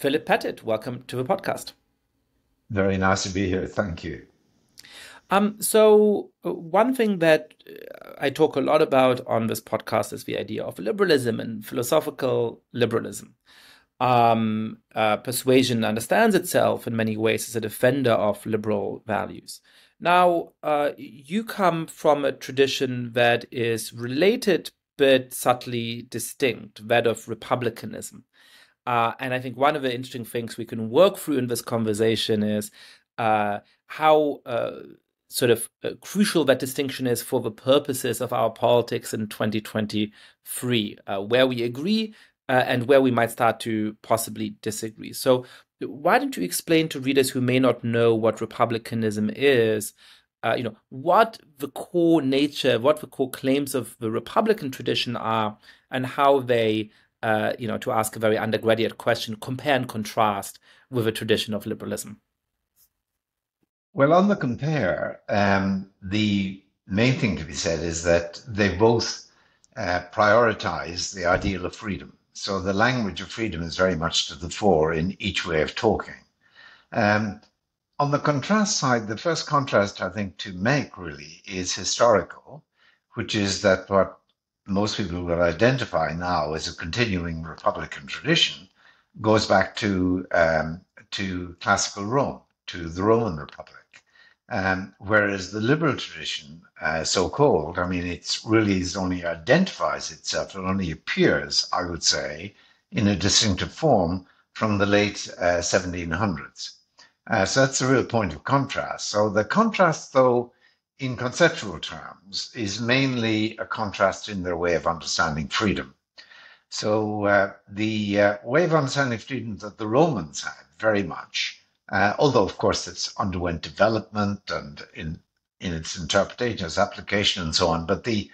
Philip Pettit, welcome to the podcast. Very nice to be here. Thank you. One thing that I talk a lot about on this podcast is the idea of liberalism and philosophical liberalism. Persuasion understands itself in many ways as a defender of liberal values. Now, you come from a tradition that is related but subtly distinct, that of republicanism. And I think one of the interesting things we can work through in this conversation is how crucial that distinction is for the purposes of our politics in 2023, where we agree and where we might start to possibly disagree. So, why don't you explain to readers who may not know what republicanism is, what the core nature, what the core claims of the Republican tradition are, and how they to ask a very undergraduate question, compare and contrast with a tradition of liberalism? Well, on the compare, the main thing to be said is that they both prioritize the ideal of freedom. So the language of freedom is very much to the fore in each way of talking. Um, on the contrast side, the first contrast I think to make really is historical, which is that what most people will identify now as a continuing Republican tradition goes back to classical Rome, to the Roman Republic. Whereas the liberal tradition, so-called, I mean, it's really is only identifies itself, it only appears, I would say, in a distinctive form from the late 1700s. So that's the real point of contrast. So the contrast, though, in conceptual terms, is mainly a contrast in their way of understanding freedom. So the way of understanding freedom that the Romans had very much, although of course it's underwent development and in its interpretation, its application and so on, but the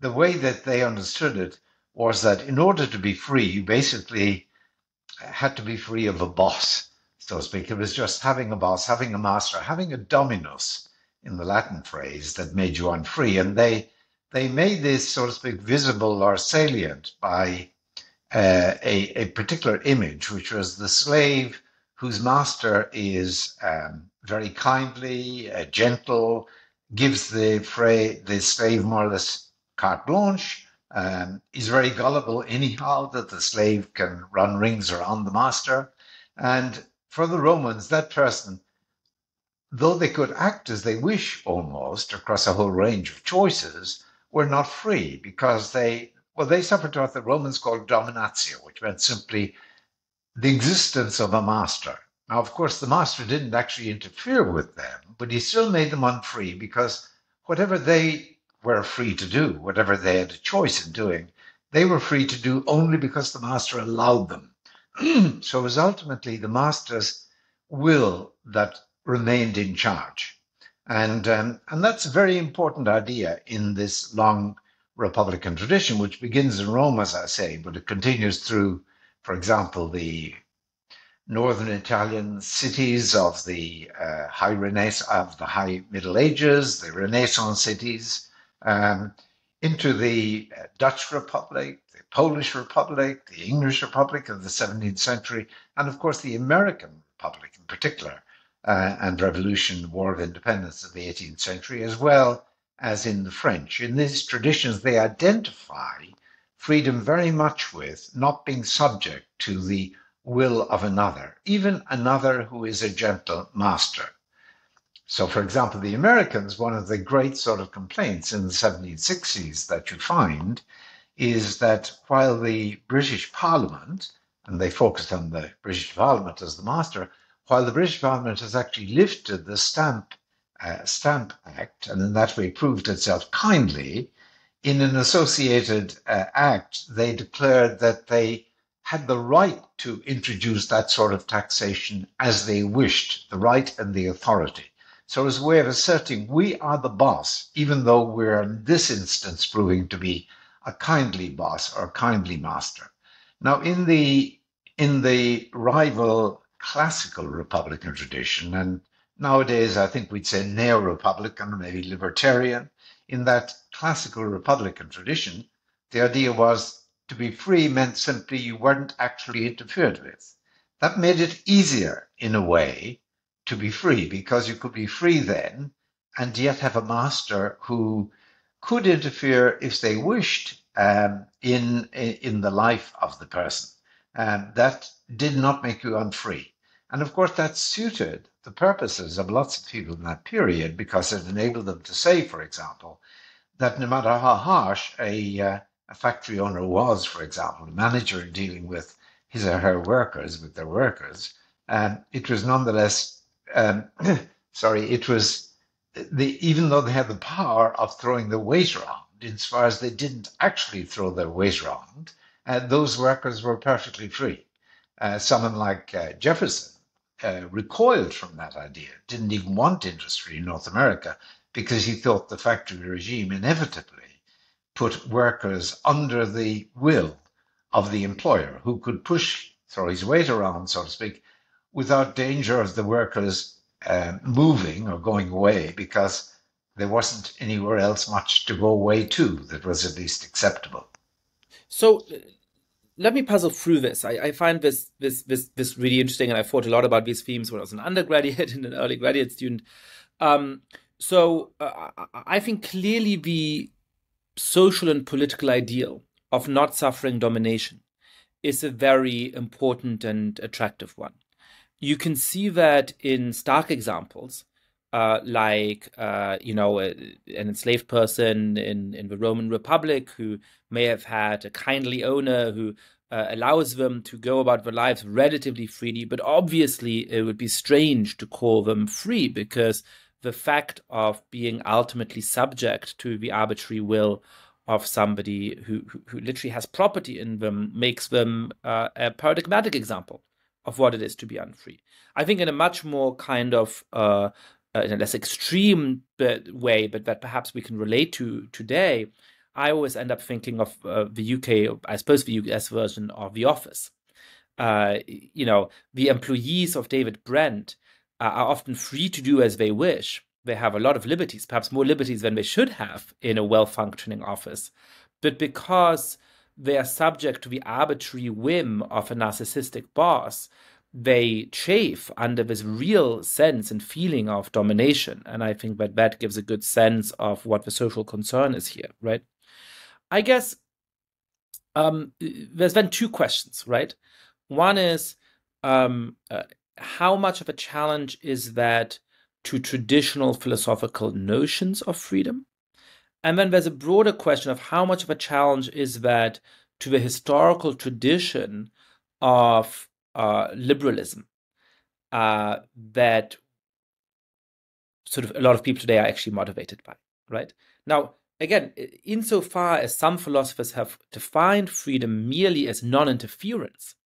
way that they understood it was that in order to be free, you basically had to be free of a boss, so to speak. It was just having a boss, having a master, having a dominus in the Latin phrase that made you unfree. And they made this, so to speak, visible or salient by a particular image, which was the slave whose master is very kindly, gentle, gives the slave more or less carte blanche, is very gullible anyhow, that the slave can run rings around the master. And for the Romans, that person, though they could act as they wish almost across a whole range of choices, were not free because they suffered what the Romans called dominatio, which meant simply the existence of a master. Now, of course, the master didn't actually interfere with them, but he still made them unfree because whatever they were free to do, whatever they had a choice in doing, they were free to do only because the master allowed them. So it was ultimately the master's will that remained in charge. And that's a very important idea in this long Republican tradition, which begins in Rome, as I say, but it continues through, for example, the northern Italian cities of the High Middle Ages, the Renaissance cities, into the Dutch Republic, the Polish Republic, the English Republic of the 17th century, and of course the American Republic in particular, and Revolution, War of Independence of the 18th century, as well as in the French. In these traditions, they identify freedom very much with not being subject to the will of another, even another who is a gentle master. So, for example, the Americans, one of the great sort of complaints in the 1760s that you find is that while the British Parliament, and they focused on the British Parliament as the master, while the British Parliament has actually lifted the Stamp Act, and in that way proved itself kindly, in an associated act, they declared that they had the right to introduce that sort of taxation as they wished, the right and the authority. So as a way of asserting we are the boss, even though we're in this instance proving to be a kindly boss or a kindly master. Now, in the rival classical Republican tradition, and nowadays I think we'd say neo-Republican, maybe libertarian, in that classical Republican tradition, the idea was to be free meant simply you weren't actually interfered with, that made it easier in a way to be free, because you could be free then and yet have a master who could interfere if they wished in the life of the person. That did not make you unfree. And of course, that suited the purposes of lots of people in that period, because it enabled them to say, for example, that no matter how harsh a factory owner was, for example, a manager dealing with his or her workers, with their workers, it was nonetheless, sorry, it was even though they had the power of throwing their weight around, insofar as they didn't actually throw their weight around, those workers were perfectly free. Someone like Jefferson recoiled from that idea, didn't even want industry in North America, because he thought the factory regime inevitably put workers under the will of the employer, who could throw his weight around, so to speak, without danger of the workers moving or going away, because there wasn't anywhere else much to go away to that was at least acceptable. So let me puzzle through this. I find this really interesting, and I thought a lot about these themes when I was an undergraduate and an early graduate student. I think clearly the social and political ideal of not suffering domination is a very important and attractive one. You can see that in stark examples, like an enslaved person in the Roman Republic who may have had a kindly owner who allows them to go about their lives relatively freely, but obviously it would be strange to call them free, because the fact of being ultimately subject to the arbitrary will of somebody who literally has property in them makes them a paradigmatic example of what it is to be unfree. I think in a much more kind of in a less extreme way, but that perhaps we can relate to today, I always end up thinking of the UK, I suppose the US version of The Office. The employees of David Brent are often free to do as they wish. They have a lot of liberties, perhaps more liberties than they should have in a well-functioning office. But because they are subject to the arbitrary whim of a narcissistic boss, they chafe under this real sense and feeling of domination. And I think that gives a good sense of what the social concern is here, right? I guess there's then two questions, right? One is, how much of a challenge is that to traditional philosophical notions of freedom? And then there's a broader question of how much of a challenge is that to the historical tradition of liberalism that sort of a lot of people today are actually motivated by, right? Now, again, insofar as some philosophers have defined freedom merely as non-interference,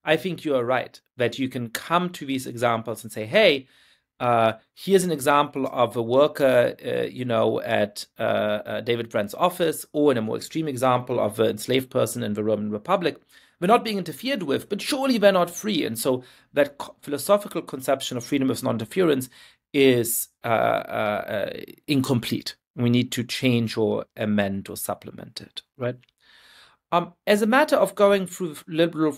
I think you are right that you can come to these examples and say, hey, here's an example of a worker, at David Brent's office, or in a more extreme example of an enslaved person in the Roman Republic. They're not being interfered with, but surely they're not free. And so that philosophical conception of freedom as non-interference is incomplete. We need to change or amend or supplement it, right? As a matter of going through liberal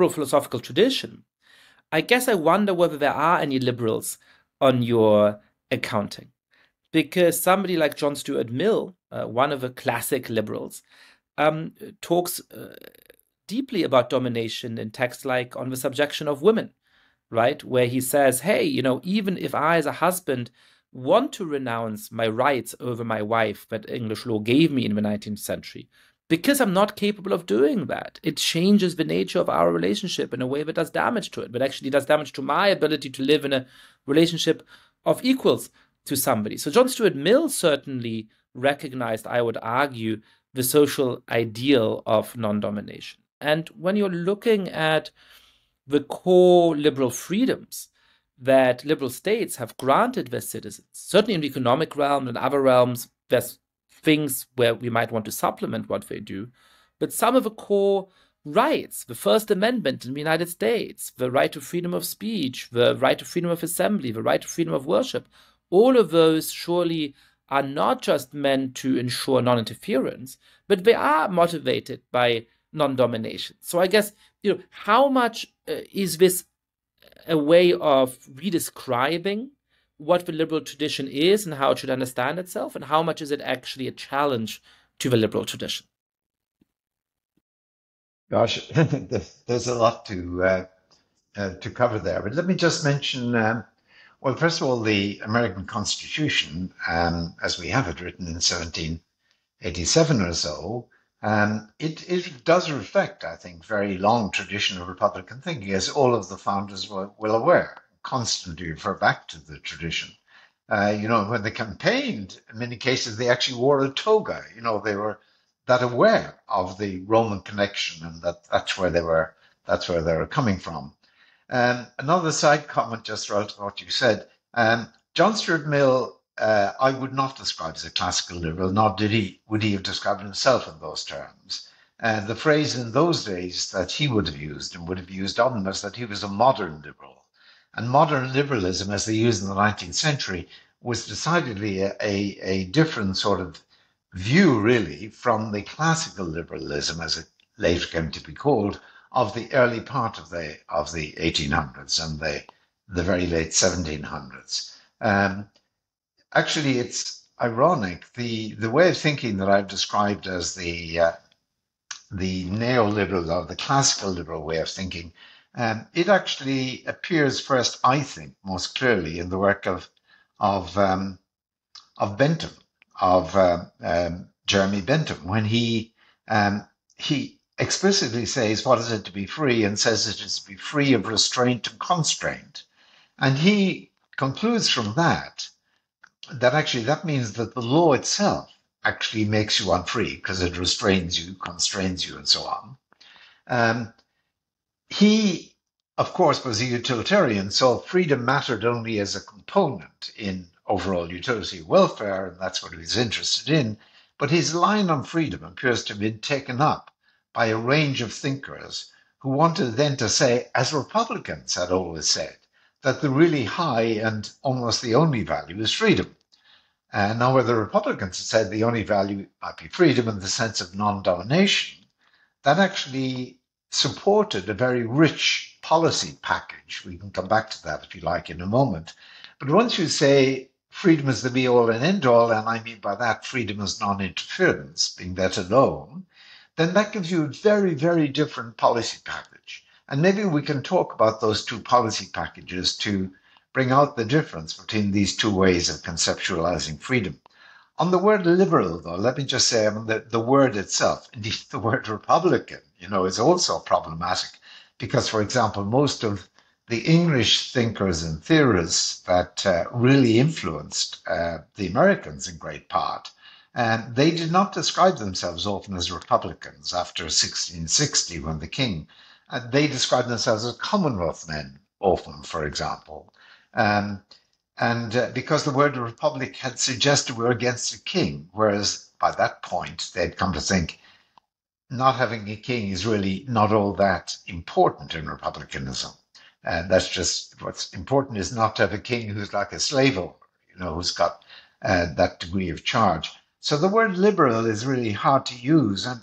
philosophical tradition, I guess I wonder whether there are any liberals on your accounting, because somebody like John Stuart Mill, one of the classic liberals, talks deeply about domination in texts like On the Subjection of Women, right? Where he says, hey, even if I as a husband want to renounce my rights over my wife that English law gave me in the 19th century, because I'm not capable of doing that, it changes the nature of our relationship in a way that does damage to it, but actually does damage to my ability to live in a relationship of equals to somebody. So John Stuart Mill certainly recognized, I would argue, the social ideal of non-domination. And when you're looking at the core liberal freedoms that liberal states have granted their citizens, certainly in the economic realm and other realms, there's things where we might want to supplement what they do, but some of the core rights, the First Amendment in the United States, the right to freedom of speech, the right to freedom of assembly, the right to freedom of worship, all of those surely are not just meant to ensure non-interference, but they are motivated by non-domination. So I guess, how much is this a way of redescribing what the liberal tradition is and how it should understand itself, and how much is it actually a challenge to the liberal tradition? Gosh, there's a lot to cover there, but let me just mention. Well, first of all, the American Constitution, as we have it written in 1787 or so, it does reflect, I think, very long tradition of Republican thinking, as all of the founders were well aware. Constantly refer back to the tradition. When they campaigned, in many cases, they actually wore a toga. They were that aware of the Roman connection, and that's where they were coming from. Another side comment, just relative to what you said. John Stuart Mill, I would not describe as a classical liberal, nor would he have described himself in those terms. And the phrase in those days that he would have used and would have used of him is that he was a modern liberal. And modern liberalism, as they used in the 19th century, was decidedly a different sort of view, really, from the classical liberalism, as it later came to be called, of the early part of the 1800s and the very late 1700s. Actually, it's ironic. The way of thinking that I've described as the neoliberal or the classical liberal way of thinking, it actually appears first, I think, most clearly in the work of Bentham, of Jeremy Bentham, when he explicitly says, what is it to be free? And says it is to be free of restraint and constraint. And he concludes from that actually that means that the law itself actually makes you unfree because it restrains you, constrains you, and so on. He, of course, was a utilitarian, so freedom mattered only as a component in overall utility welfare, and that's what he was interested in. But his line on freedom appears to have been taken up by a range of thinkers who wanted then to say, as Republicans had always said, that the really high and almost the only value is freedom. And now where the Republicans had said the only value might be freedom in the sense of non-domination, that actually supported a very rich policy package. We can come back to that if you like in a moment. But once you say freedom is the be-all and end-all, and I mean by that freedom is non-interference, being let alone, then that gives you a very, very different policy package. And maybe we can talk about those two policy packages to bring out the difference between these two ways of conceptualizing freedom. On the word liberal, though, let me just say, the word itself, indeed the word Republican, is also problematic because, for example, most of the English thinkers and theorists that really influenced the Americans in great part, and they did not describe themselves often as Republicans after 1660 when the king, they described themselves as Commonwealth men often, for example. Because the word republic had suggested we're against a king, whereas by that point they'd come to think not having a king is really not all that important in republicanism. And that's just what's important is not to have a king who's like a slave owner, who's got that degree of charge. So the word liberal is really hard to use and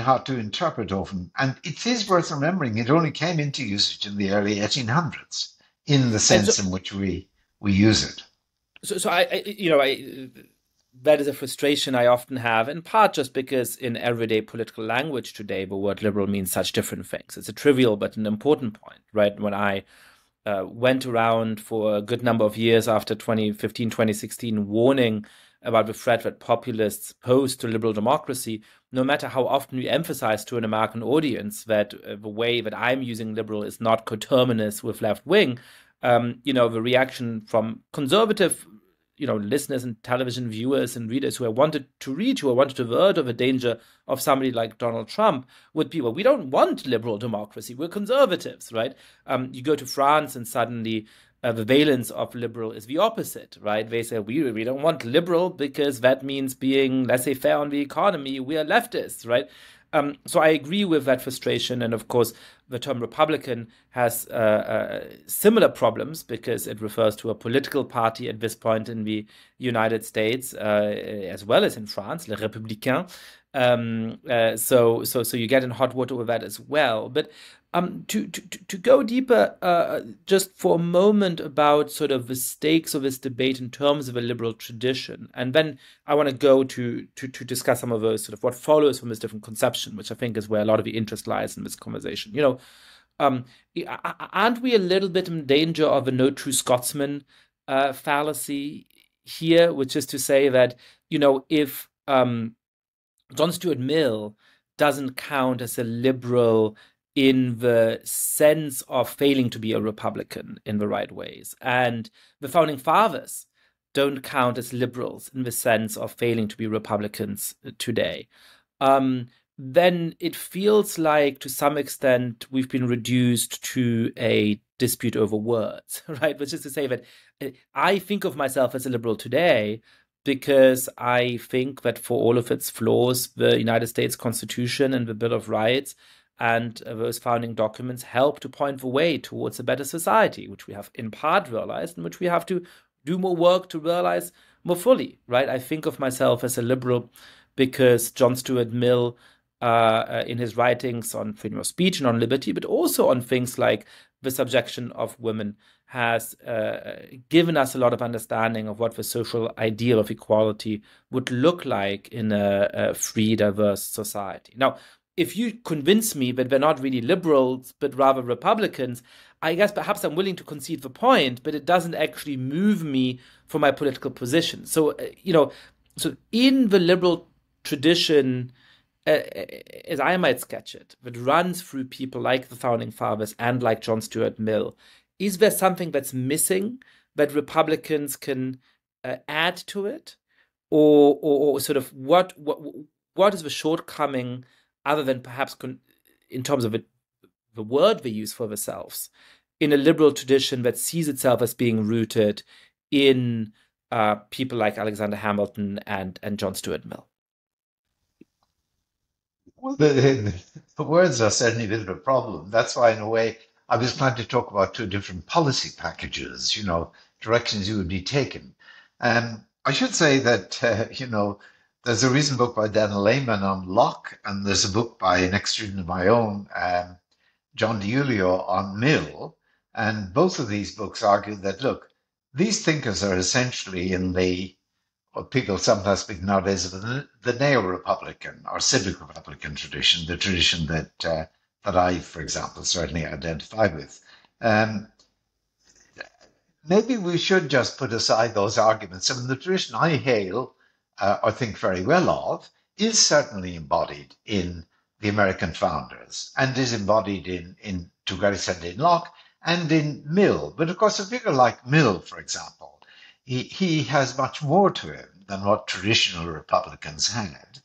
hard to interpret often. And it is worth remembering it only came into usage in the early 1800s in the sense in which we use it. So that is a frustration I often have, in part just because in everyday political language today, the word liberal means such different things. It's a trivial but an important point, right? When I went around for a good number of years after 2015, 2016, warning about the threat that populists pose to liberal democracy, no matter how often we emphasize to an American audience that the way that I'm using liberal is not coterminous with left wing, the reaction from conservative, listeners and television viewers and readers who I wanted to reach, who I wanted to avert of the danger of somebody like Donald Trump would be, well, we don't want liberal democracy. We're conservatives, right? You go to France and suddenly the valence of liberal is the opposite, right? They say, we don't want liberal because that means being laissez-faire on the economy. We are leftists, right? So I agree with that frustration. And of course, the term Republican has similar problems because it refers to a political party at this point in the United States, as well as in France, Les Républicains. So you get in hot water with that as well. But To go deeper, just for a moment about sort of the stakes of this debate in terms of a liberal tradition, and then I want to go to discuss some of those sort of what follows from this different conception, which I think is where a lot of the interest lies in this conversation. Um, aren't we a little bit in danger of a no true Scotsman fallacy here, which is to say that if John Stuart Mill doesn't count as a liberal in the sense of failing to be a Republican in the right ways. And the founding fathers don't count as liberals in the sense of failing to be Republicans today. Then it feels like to some extent we've been reduced to a dispute over words, right? Which is to say that I think of myself as a liberal today because I think that for all of its flaws, the United States Constitution and the Bill of Rights and those founding documents help to point the way towards a better society, which we have in part realized and which we have to do more work to realize more fully, right? I think of myself as a liberal because John Stuart Mill, in his writings on freedom of speech and on liberty, but also on things like the subjection of women, has given us a lot of understanding of what the social ideal of equality would look like in a free, diverse society. Now, if you convince me that they're not really liberals, but rather Republicans, I guess perhaps I'm willing to concede the point, but it doesn't actually move me from my political position. So, so in the liberal tradition, as I might sketch it, that runs through people like the founding fathers and like John Stuart Mill, is there something that's missing that Republicans can add to it, or sort of what is the shortcoming, other than perhaps in terms of the word they use for themselves, in a liberal tradition that sees itself as being rooted in people like Alexander Hamilton and John Stuart Mill? Well, the words are certainly a bit of a problem. That's why, in a way, I was trying to talk about two different policy packages, directions you would be taken. I should say that, there's a recent book by Daniel Lehman on Locke, and there's a book by an ex-student of my own, John DiIulio, on Mill. And both of these books argue that, look, these thinkers are essentially in what people sometimes speak nowadays of the neo-Republican or civic Republican tradition, the tradition that I, for example, certainly identify with. Maybe we should just put aside those arguments. I mean, the tradition I hail or think very well of is certainly embodied in the American founders and is embodied in to a great extent in Locke and in Mill. But of course, a figure like Mill, for example, he has much more to him than what traditional Republicans had.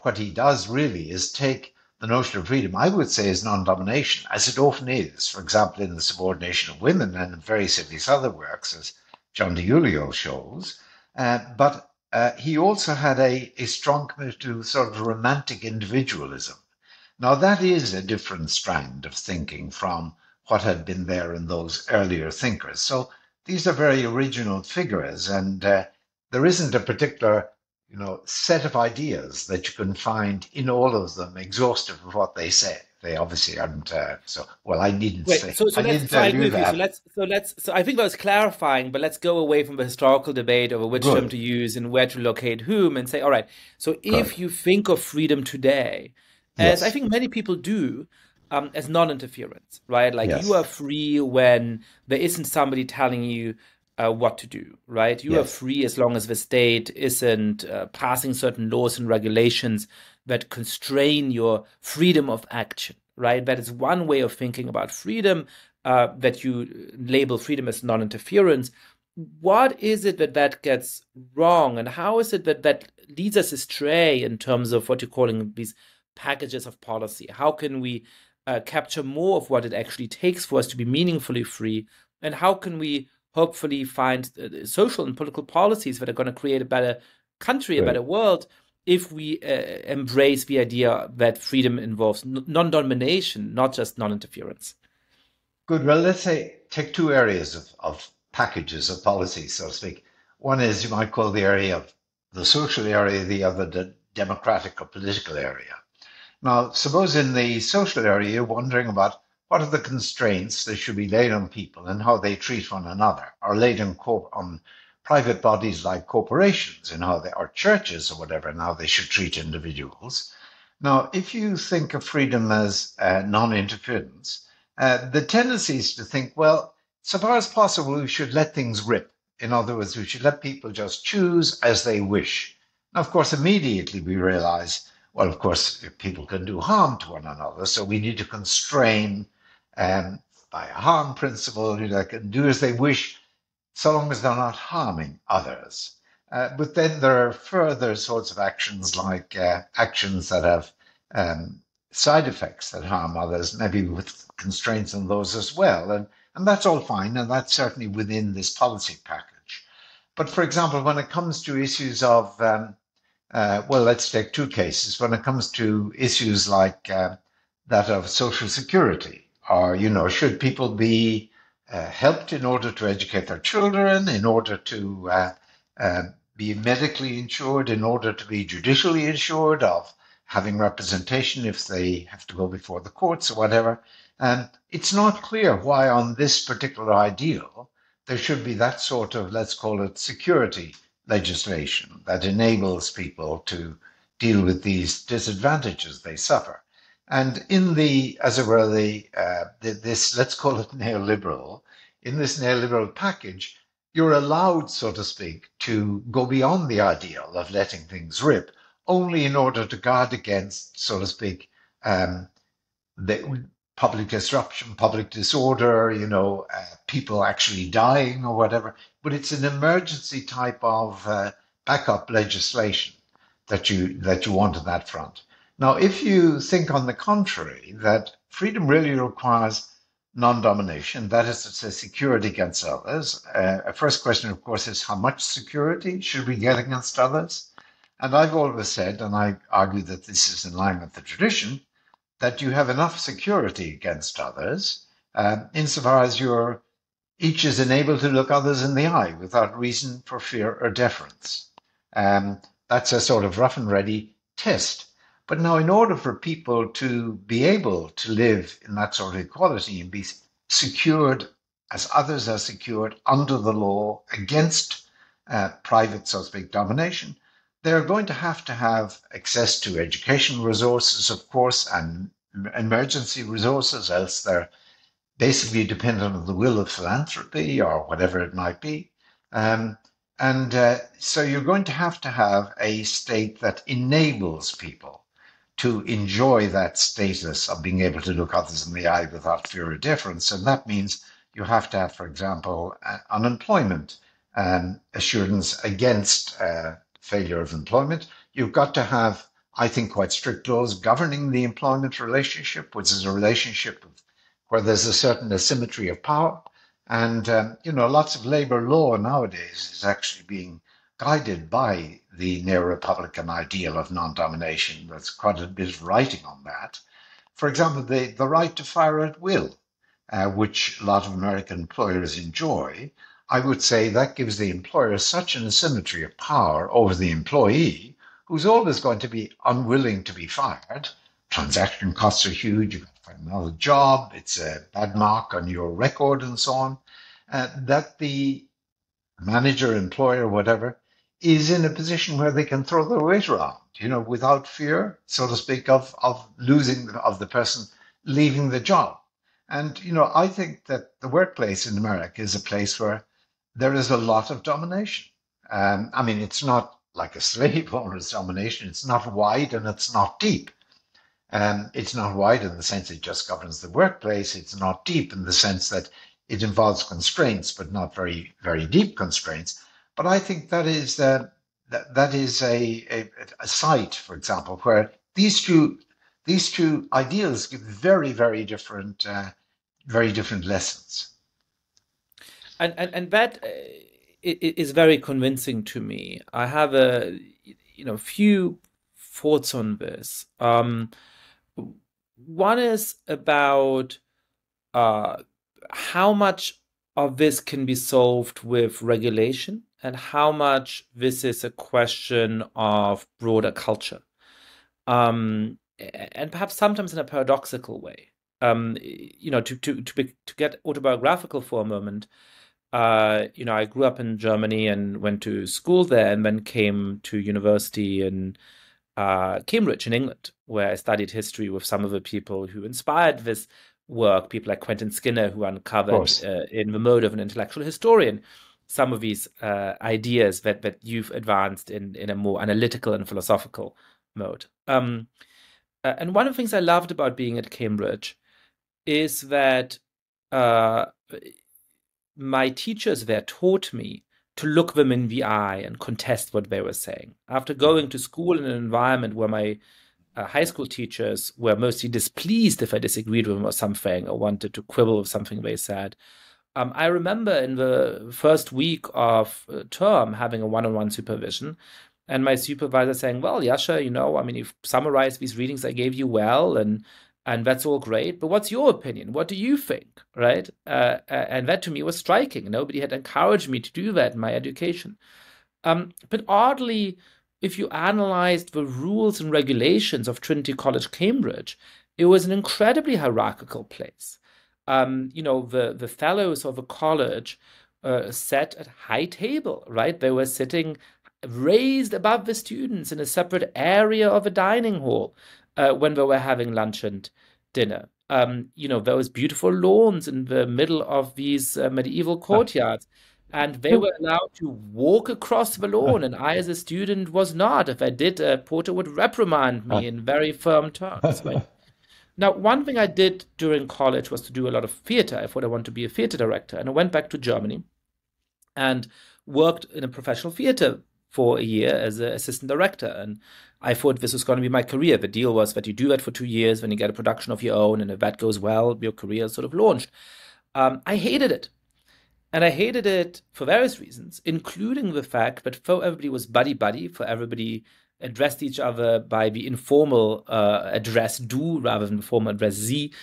What he does really is take the notion of freedom, I would say, is non-domination, as it often is, for example, in the subordination of women and in various of his other works, as John DiIulio shows. But he also had a strong commitment to sort of romantic individualism. Now, that is a different strand of thinking from what had been there in those earlier thinkers. So these are very original figures, and there isn't a particular set of ideas that you can find in all of them exhaustive of what they say. They obviously aren't. I needn't Wait, say. so I let's. didn't So I tell agree you with you. that. So I think that was clarifying, but let's go away from the historical debate over which term Good, to use and where to locate whom, and say, all right. So good. if you think of freedom today, as I Yes, think many people do, as non-interference, right? Like you yes, are free when there isn't somebody telling you what to do, right? You are yes. free as long as the state isn't passing certain laws and regulations that constrain your freedom of action, right? That is one way of thinking about freedom, that you label freedom as non-interference. What is it that gets wrong, and how is it that leads us astray in terms of what you're calling these packages of policy? How can we capture more of what it actually takes for us to be meaningfully free, and how can we hopefully find social and political policies that are going to create a better country, a better Good, world, if we embrace the idea that freedom involves non-domination, not just non-interference? good. Well, let's say take two areas of packages of policy, so to speak. One is you might call the area of the social area, the other the democratic or political area. Now, suppose in the social area, you're wondering about what are the constraints that should be laid on people and how they treat one another, or laid on private bodies like corporations and how they, or churches or whatever, and how they should treat individuals. Now, if you think of freedom as non-interference, the tendency is to think, well, so far as possible, we should let things rip. In other words, we should let people just choose as they wish. Now, of course, immediately we realize, well, of course, people can do harm to one another, so we need to constrain um, by a harm principle. They can do as they wish, so long as they're not harming others. But then there are further sorts of actions, like actions that have um, side effects that harm others, maybe with constraints on those as well. And that's all fine, and that's certainly within this policy package. But for example, when it comes to issues of well, let's take two cases. When it comes to issues like that of social security, or, should people be helped in order to educate their children, in order to uh, be medically insured, in order to be judicially insured, of having representation if they have to go before the courts or whatever. And it's not clear why on this particular ideal there should be that sort of, let's call it, security legislation that enables people to deal with these disadvantages they suffer. And in the, as it were, this, let's call it neoliberal, in this neoliberal package, you're allowed, so to speak, to go beyond the ideal of letting things rip, only in order to guard against, so to speak, the public disruption, public disorder, people actually dying or whatever. But it's an emergency type of backup legislation that you want on that front. Now, if you think on the contrary that freedom really requires non-domination, that is to say, security against others. A first question, of course, is how much security should we get against others? And I've always said, and I argue that this is in line with the tradition, that you have enough security against others, insofar as each is enabled to look others in the eye without reason for fear or deference. That's a sort of rough and ready test. But now, in order for people to be able to live in that sort of equality and be secured as others are secured under the law against private, so to speak, domination, they're going to have access to education resources, of course, and emergency resources, else they're basically dependent on the will of philanthropy or whatever it might be. So you're going to have a state that enables people to enjoy that status of being able to look others in the eye without fear or deference. And that means you have to have, for example, unemployment assurance against failure of employment. You've got to have, I think, quite strict laws governing the employment relationship, which is a relationship where there's a certain asymmetry of power. And, lots of labor law nowadays is actually being guided by the neo-Republican ideal of non-domination. There's quite a bit of writing on that. For example, the right to fire at will, which a lot of American employers enjoy, I would say that gives the employer such an asymmetry of power over the employee, who's always going to be unwilling to be fired. Transaction costs are huge. You've got to find another job. It's a bad mark on your record and so on. That the manager, employer, whatever, is in a position where they can throw their weight around, without fear, so to speak, of losing, of the person leaving the job. And, I think that the workplace in America is a place where there is a lot of domination. It's not like a slave owner's domination. It's not wide and it's not deep. It's not wide in the sense it just governs the workplace. It's not deep in the sense that it involves constraints, but not very, very deep constraints. But I think that is a site, for example, where these two ideals give very, very different lessons. And that is very convincing to me. I have a few thoughts on this. One is about how much of this can be solved with regulation and how much this is a question of broader culture. and perhaps sometimes in a paradoxical way. To get autobiographical for a moment, I grew up in Germany and went to school there, and then came to university in Cambridge in England, where I studied history with some of the people who inspired this work, people like Quentin Skinner, who Of uncovered course. in the mode of an intellectual historian some of these ideas that you've advanced in a more analytical and philosophical mode. And one of the things I loved about being at Cambridge is that uh, my teachers there taught me to look them in the eye and contest what they were saying. After going to school in an environment where my high school teachers were mostly displeased if I disagreed with them or something or wanted to quibble with something they said, I remember in the first week of term having a one-on-one supervision, and my supervisor saying, "Well, Yascha, I mean, you've summarized these readings I gave you well, and that's all great. But what's your opinion? What do you think?" Right? And that to me was striking. Nobody had encouraged me to do that in my education. But oddly, if you analyzed the rules and regulations of Trinity College, Cambridge, it was an incredibly hierarchical place. The fellows of the college sat at high table, right? They were sitting raised above the students in a separate area of a dining hall when they were having lunch and dinner. There was beautiful lawns in the middle of these medieval courtyards, and they were allowed to walk across the lawn, and I, as a student, was not. If I did, a porter would reprimand me in very firm terms, right? Now, one thing I did during college was to do a lot of theater. I thought I wanted to be a theater director, and I went back to Germany and worked in a professional theater for a year as an assistant director. And I thought this was going to be my career. The deal was that you do that for 2 years, then you get a production of your own, and if that goes well, your career is sort of launched. I hated it. And I hated it for various reasons, including the fact that though everybody was buddy-buddy, for everybody addressed each other by the informal address du rather than the formal address sie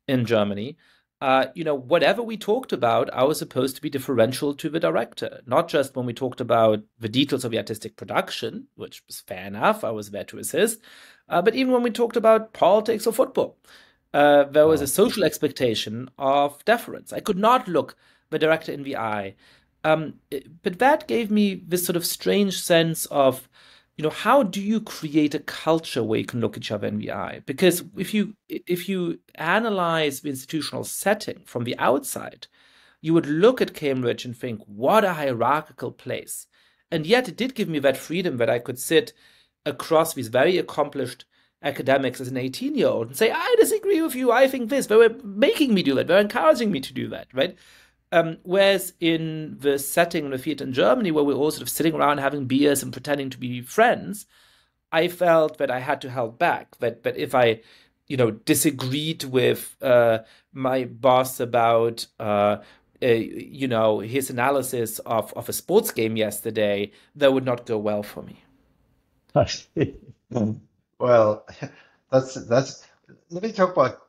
in Germany, whatever we talked about, I was supposed to be differential to the director, not just when we talked about the details of the artistic production, which was fair enough, I was there to assist, but even when we talked about politics or football, there was a social expectation of deference. I could not look the director in the eye. But that gave me this sort of strange sense of, how do you create a culture where you can look each other in the eye? Because if you analyze the institutional setting from the outside, you would look at Cambridge and think, what a hierarchical place. And yet it did give me that freedom that I could sit across these very accomplished academics as an 18-year-old and say, I disagree with you, I think this. They were making me do that. They were encouraging me to do that, right? Whereas in the setting of the theater in Germany, where we're all sort of sitting around having beers and pretending to be friends, I felt that I had to hold back. That if I, disagreed with my boss about, his analysis of a sports game yesterday, that would not go well for me. I see. Well, that's. Let me talk about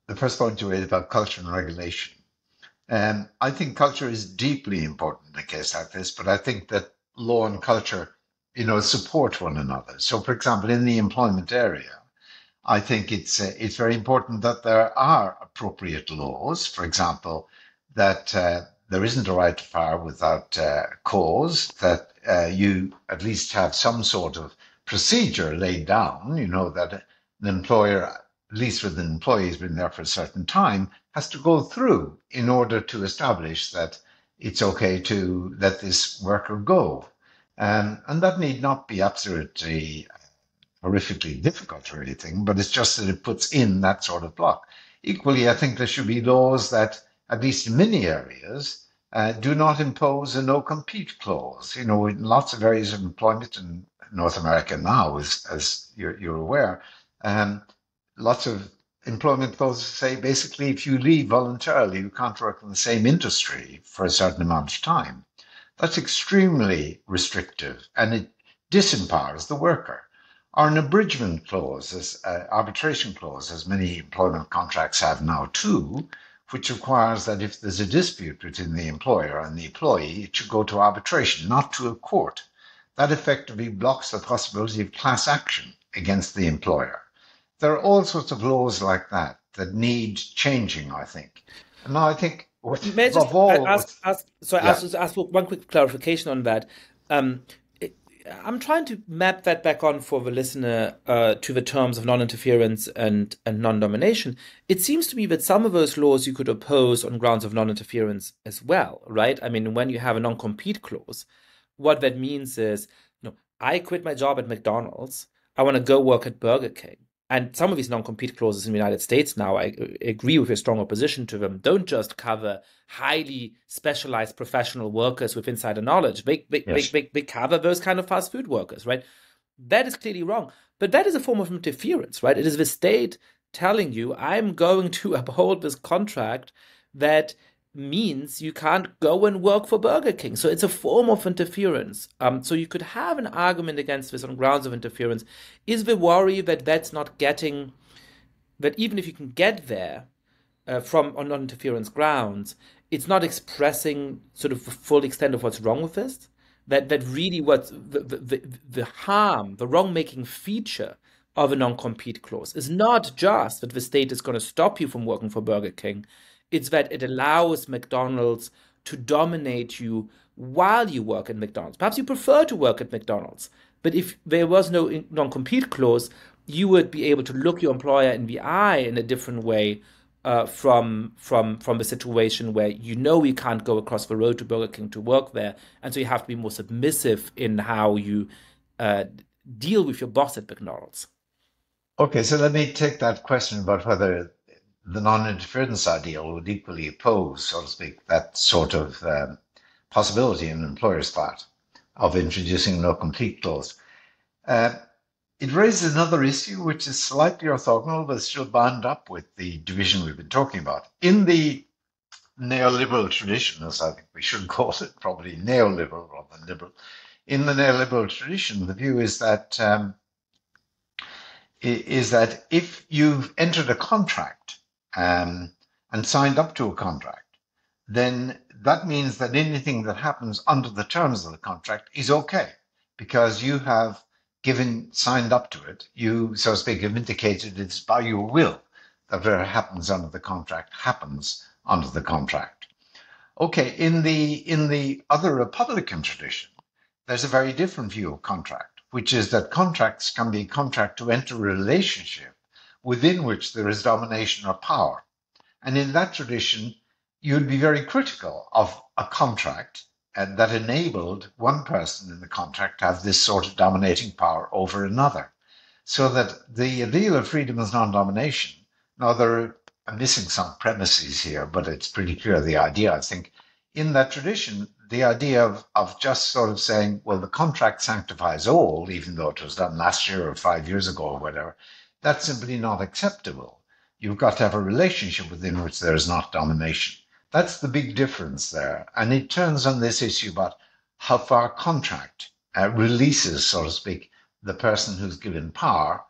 the first point you made about culture and regulation. I think culture is deeply important in a case like this, but I think that law and culture, support one another. So, for example, in the employment area, I think it's very important that there are appropriate laws. For example, that there isn't a right to fire without cause. That you at least have some sort of procedure laid down. That an employer, at least with an employee who's been there for a certain time, has to go through in order to establish that it's okay to let this worker go. And that need not be absolutely horrifically difficult or anything, but it's just that it puts in that sort of block. Equally, I think there should be laws that, at least in many areas, do not impose a no-compete clause. In lots of areas of employment in North America now, as you're aware, lots of employment clauses say basically if you leave voluntarily, you can't work in the same industry for a certain amount of time. That's extremely restrictive and it disempowers the worker. Or an abridgment clause, arbitration clause, as many employment contracts have now too, which requires that if there's a dispute between the employer and the employee, it should go to arbitration, not to a court. That effectively blocks the possibility of class action against the employer. there are all sorts of laws like that that need changing, I think. And now I think, May I just above all, yeah. ask for one quick clarification on that. Um, it- I'm trying to map that back on for the listener to the terms of non-interference and non-domination. It seems to me that some of those laws you could oppose on grounds of non-interference as well, right? I mean, when you have a non-compete clause, what that means is, I quit my job at McDonald's. I want to go work at Burger King. And some of these non-compete clauses in the United States now, I agree with your strong opposition to them, don't just cover highly specialized professional workers with insider knowledge. Yes. They cover those kind of fast food workers, right? That is clearly wrong. But that is a form of interference, right? It is the state telling you, I'm going to uphold this contract that means you can't go and work for Burger King. So it's a form of interference. So you could have an argument against this on grounds of interference. Is the worry that that's not getting, that even if you can get there from on non-interference grounds, it's not expressing sort of the full extent of what's wrong with this? That really what the harm, the wrong-making feature of a non-compete clause is not just that the state is going to stop you from working for Burger King, it's that it allows McDonald's to dominate you while you work at McDonald's. Perhaps you prefer to work at McDonald's, but if there was no non-compete clause, you would be able to look your employer in the eye in a different way from the situation where you can't go across the road to Burger King to work there, and so you have to be more submissive in how you uh, deal with your boss at McDonald's. Okay, so let me take that question about whether the non-interference ideal would equally oppose, so to speak, that sort of possibility in an employer's part of introducing no complete clause. Uh, it raises another issue which is slightly orthogonal, but still bound up with the division we've been talking about. In the neoliberal tradition, as I think we should call it, probably neoliberal rather than liberal, in the neoliberal tradition, the view is that if you've entered a contract and signed up to a contract, then that means that anything that happens under the terms of the contract is okay because you have signed up to it. You, so to speak, have indicated it's by your will that whatever happens under the contract happens under the contract. Okay, in the other Republican tradition, there's a very different view of contract, which is that contracts can be a contract to enter a relationship within which there is domination or power. And in that tradition, you'd be very critical of a contract that enabled one person in the contract to have this sort of dominating power over another. So that the ideal of freedom is non-domination. Now, I'm missing some premises here, but it's pretty clear the idea, I think. In that tradition, the idea of just sort of saying, well, the contract sanctifies all, even though it was done last year or 5 years ago or whatever, that's simply not acceptable. You've got to have a relationship within which there is not domination. That's the big difference there. And it turns on this issue about how far contract releases, so to speak, the person who's given power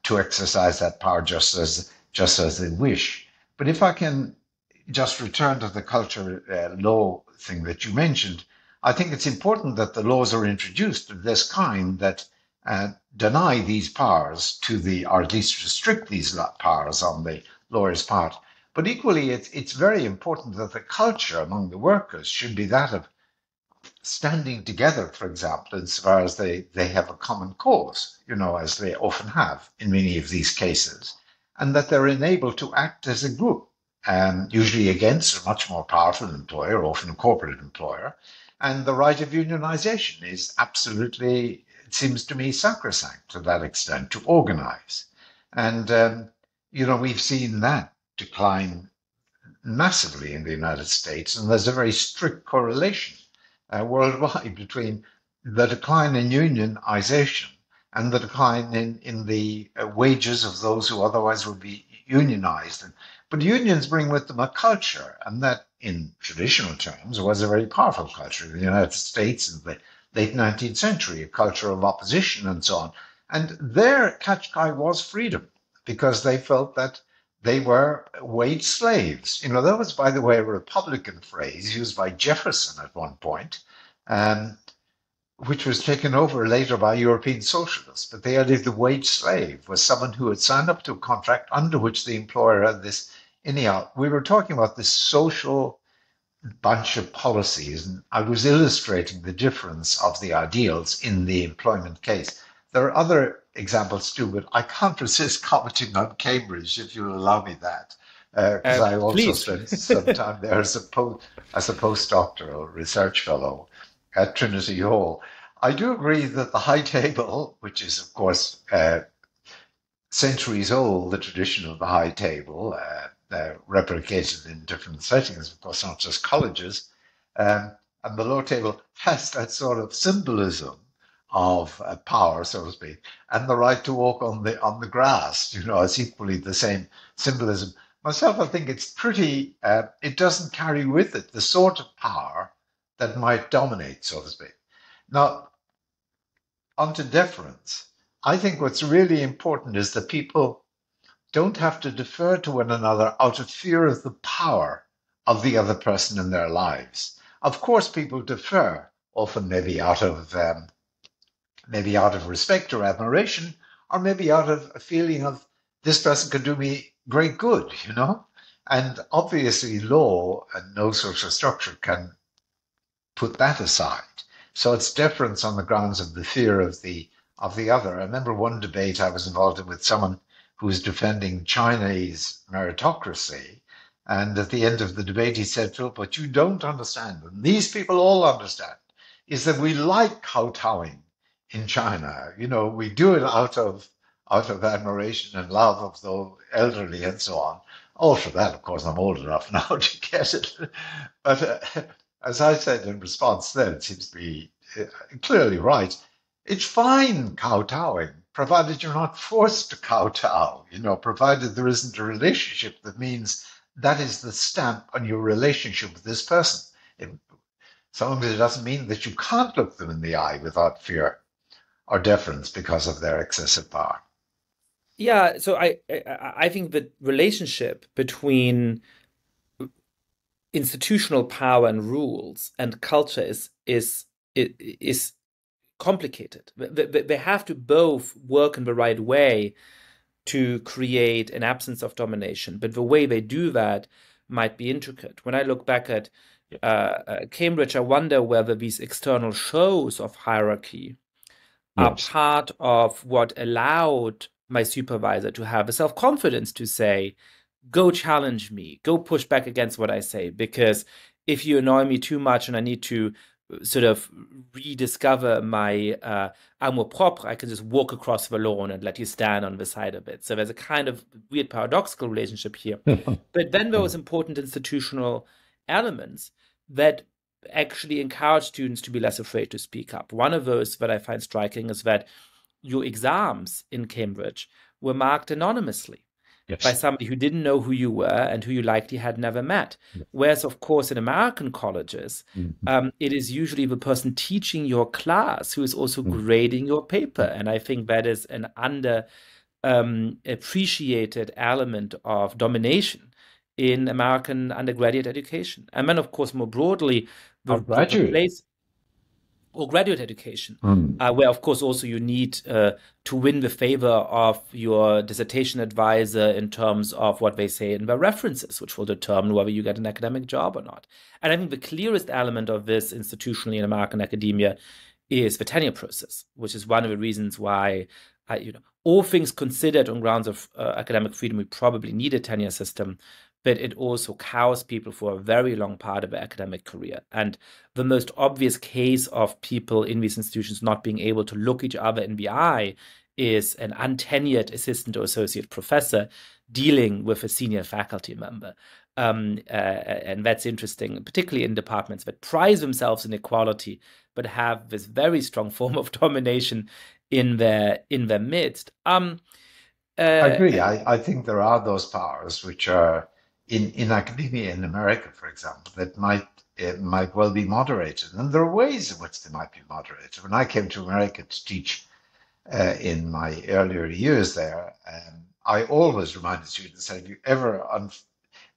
to exercise that power just as they wish. But if I can just return to the culture law thing that you mentioned, I think it's important that the laws are introduced of this kind that deny these powers or at least restrict these powers on the lawyer's part. But equally, it's very important that the culture among the workers should be that of standing together, for example, as far as they have a common cause, as they often have in many of these cases, and that they're enabled to act as a group, usually against a much more powerful employer, often a corporate employer. And the right of unionization is absolutely, it seems to me, sacrosanct to that extent, to organize. And, we've seen that decline massively in the United States, and there's a very strict correlation worldwide between the decline in unionization and the decline in the wages of those who otherwise would be unionized. But unions bring with them a culture, and that, in traditional terms, was a very powerful culture in the United States in the late 19th century, a culture of opposition and so on. And their catchcry was freedom, because they felt that they were wage slaves. That was, by the way, a Republican phrase used by Jefferson at one point. which was taken over later by European socialists. But the idea of the wage slave was someone who had signed up to a contract under which the employer had this. Anyhow, we were talking about this social bunch of policies, and I was illustrating the difference of the ideals in the employment case. There are other examples too, but I can't resist commenting on Cambridge, if you'll allow me that, because I also Please. spent some time there as a postdoctoral research fellow at Trinity Hall. I do agree that the high table, which is of course centuries old, the tradition of the high table, replicated in different settings, of course, not just colleges. And the low table has that sort of symbolism of power, so to speak, and the right to walk on the grass. It's equally the same symbolism. Myself, I think it's pretty. It doesn't carry with it the sort of power that might dominate, so to speak. Now, onto deference. I think what's really important is that people don't have to defer to one another out of fear of the power of the other person in their lives. Of course, people defer, often maybe out of respect or admiration, or maybe out of a feeling of this person could do me great good. And obviously, law and no social structure can put that aside. So it's deference on the grounds of the fear of the other. I remember one debate I was involved in with someone who was defending Chinese meritocracy. And at the end of the debate, he said, Phil, what you don't understand, and these people all understand, is that we like kowtowing in China. We do it out of admiration and love of the elderly and so on. Also, that, of course, I'm old enough now to get it. But as I said in response then, it seems to be clearly right. It's fine kowtowing, provided you're not forced to kowtow, provided there isn't a relationship that means that is the stamp on your relationship with this person. Sometimes it doesn't mean that you can't look them in the eye without fear or deference because of their excessive power. Yeah, so I think the relationship between institutional power and rules and culture is complicated. They have to both work in the right way to create an absence of domination, but the way they do that might be intricate. When I look back at Cambridge, I wonder whether these external shows of hierarchy are Yes. part of what allowed my supervisor to have the self-confidence to say, go challenge me, go push back against what I say, because if you annoy me too much and I need to sort of rediscover my amour propre, I can just walk across the lawn and let you stand on the side of it. So there's a kind of weird paradoxical relationship here. But then there was important institutional elements that actually encourage students to be less afraid to speak up. One of those that I find striking is that your exams in Cambridge were marked anonymously by Yes. somebody who didn't know who you were and who you likely had never met. Whereas, of course, in American colleges, it is usually the person teaching your class who is also grading your paper. And I think that is an under appreciated element of domination in American undergraduate education. And then, of course, more broadly, Or the graduate. place or graduate education, Mm. where, of course, also you need to win the favor of your dissertation advisor in terms of what they say in their references, which will determine whether you get an academic job or not. And I think the clearest element of this institutionally in American academia is the tenure process, which is one of the reasons why, all things considered on grounds of academic freedom, we probably need a tenure system, but it also cows people for a very long part of their academic career. And the most obvious case of people in these institutions not being able to look each other in the eye is an untenured assistant or associate professor dealing with a senior faculty member. And that's interesting, particularly in departments that prize themselves in equality, but have this very strong form of domination in their midst. I agree. Uh, I think there are those powers which are in academia in America, for example, that might well be moderated. And there are ways in which they might be moderated. When I came to America to teach in my earlier years there, I always reminded students that if you ever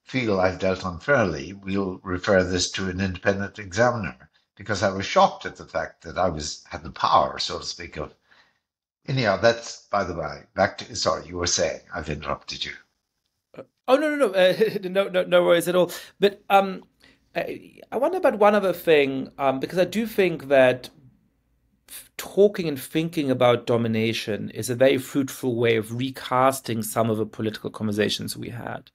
feel I've dealt unfairly, we'll refer this to an independent examiner. because I was shocked at the fact that had the power, so to speak, of. Anyhow, that's, by the way, back to, sorry, you were saying, I've interrupted you. Oh, no, no worries at all. But I wonder about one other thing, because I do think that talking and thinking about domination is a very fruitful way of recasting some of the political conversations we had.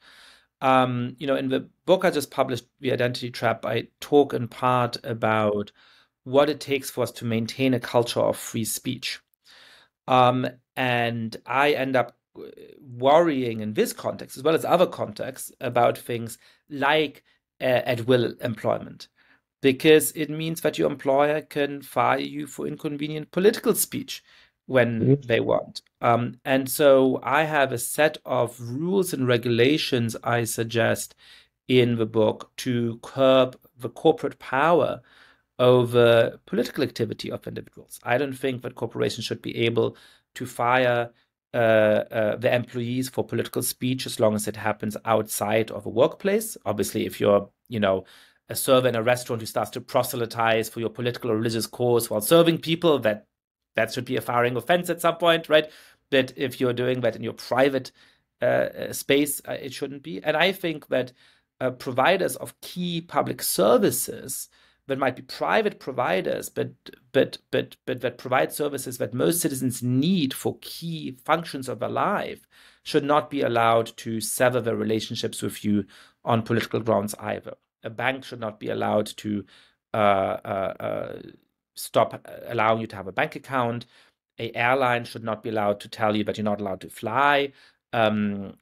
In the book I just published, The Identity Trap, I talk in part about what it takes for us to maintain a culture of free speech. And I end up worrying in this context, as well as other contexts, about things like at will employment, because it means that your employer can fire you for inconvenient political speech when they want. And so I have a set of rules and regulations I suggest in the book to curb the corporate power over political activity of individuals. I don't think that corporations should be able to fire the employees for political speech as long as it happens outside of a workplace. Obviously, if you're, a server in a restaurant who starts to proselytize for your political or religious cause while serving people, that should be a firing offense at some point, right? But if you're doing that in your private space, it shouldn't be. And I think that providers of key public services that might be private providers, but that provide services that most citizens need for key functions of their life should not be allowed to sever their relationships with you on political grounds either. A bank should not be allowed to stop allowing you to have a bank account. An airline should not be allowed to tell you that you're not allowed to fly. An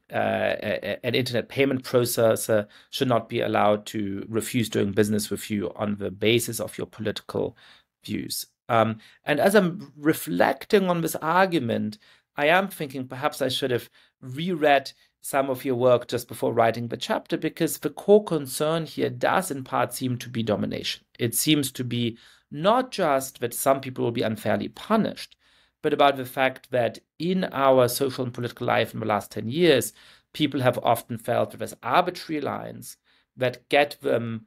internet payment processor should not be allowed to refuse doing business with you on the basis of your political views. And as I'm reflecting on this argument, I am thinking perhaps I should have reread some of your work just before writing the chapter, because the core concern here does in part seem to be domination. It seems to be not just that some people will be unfairly punished, but about the fact that in our social and political life in the last 10 years, people have often felt that there's arbitrary lines that get them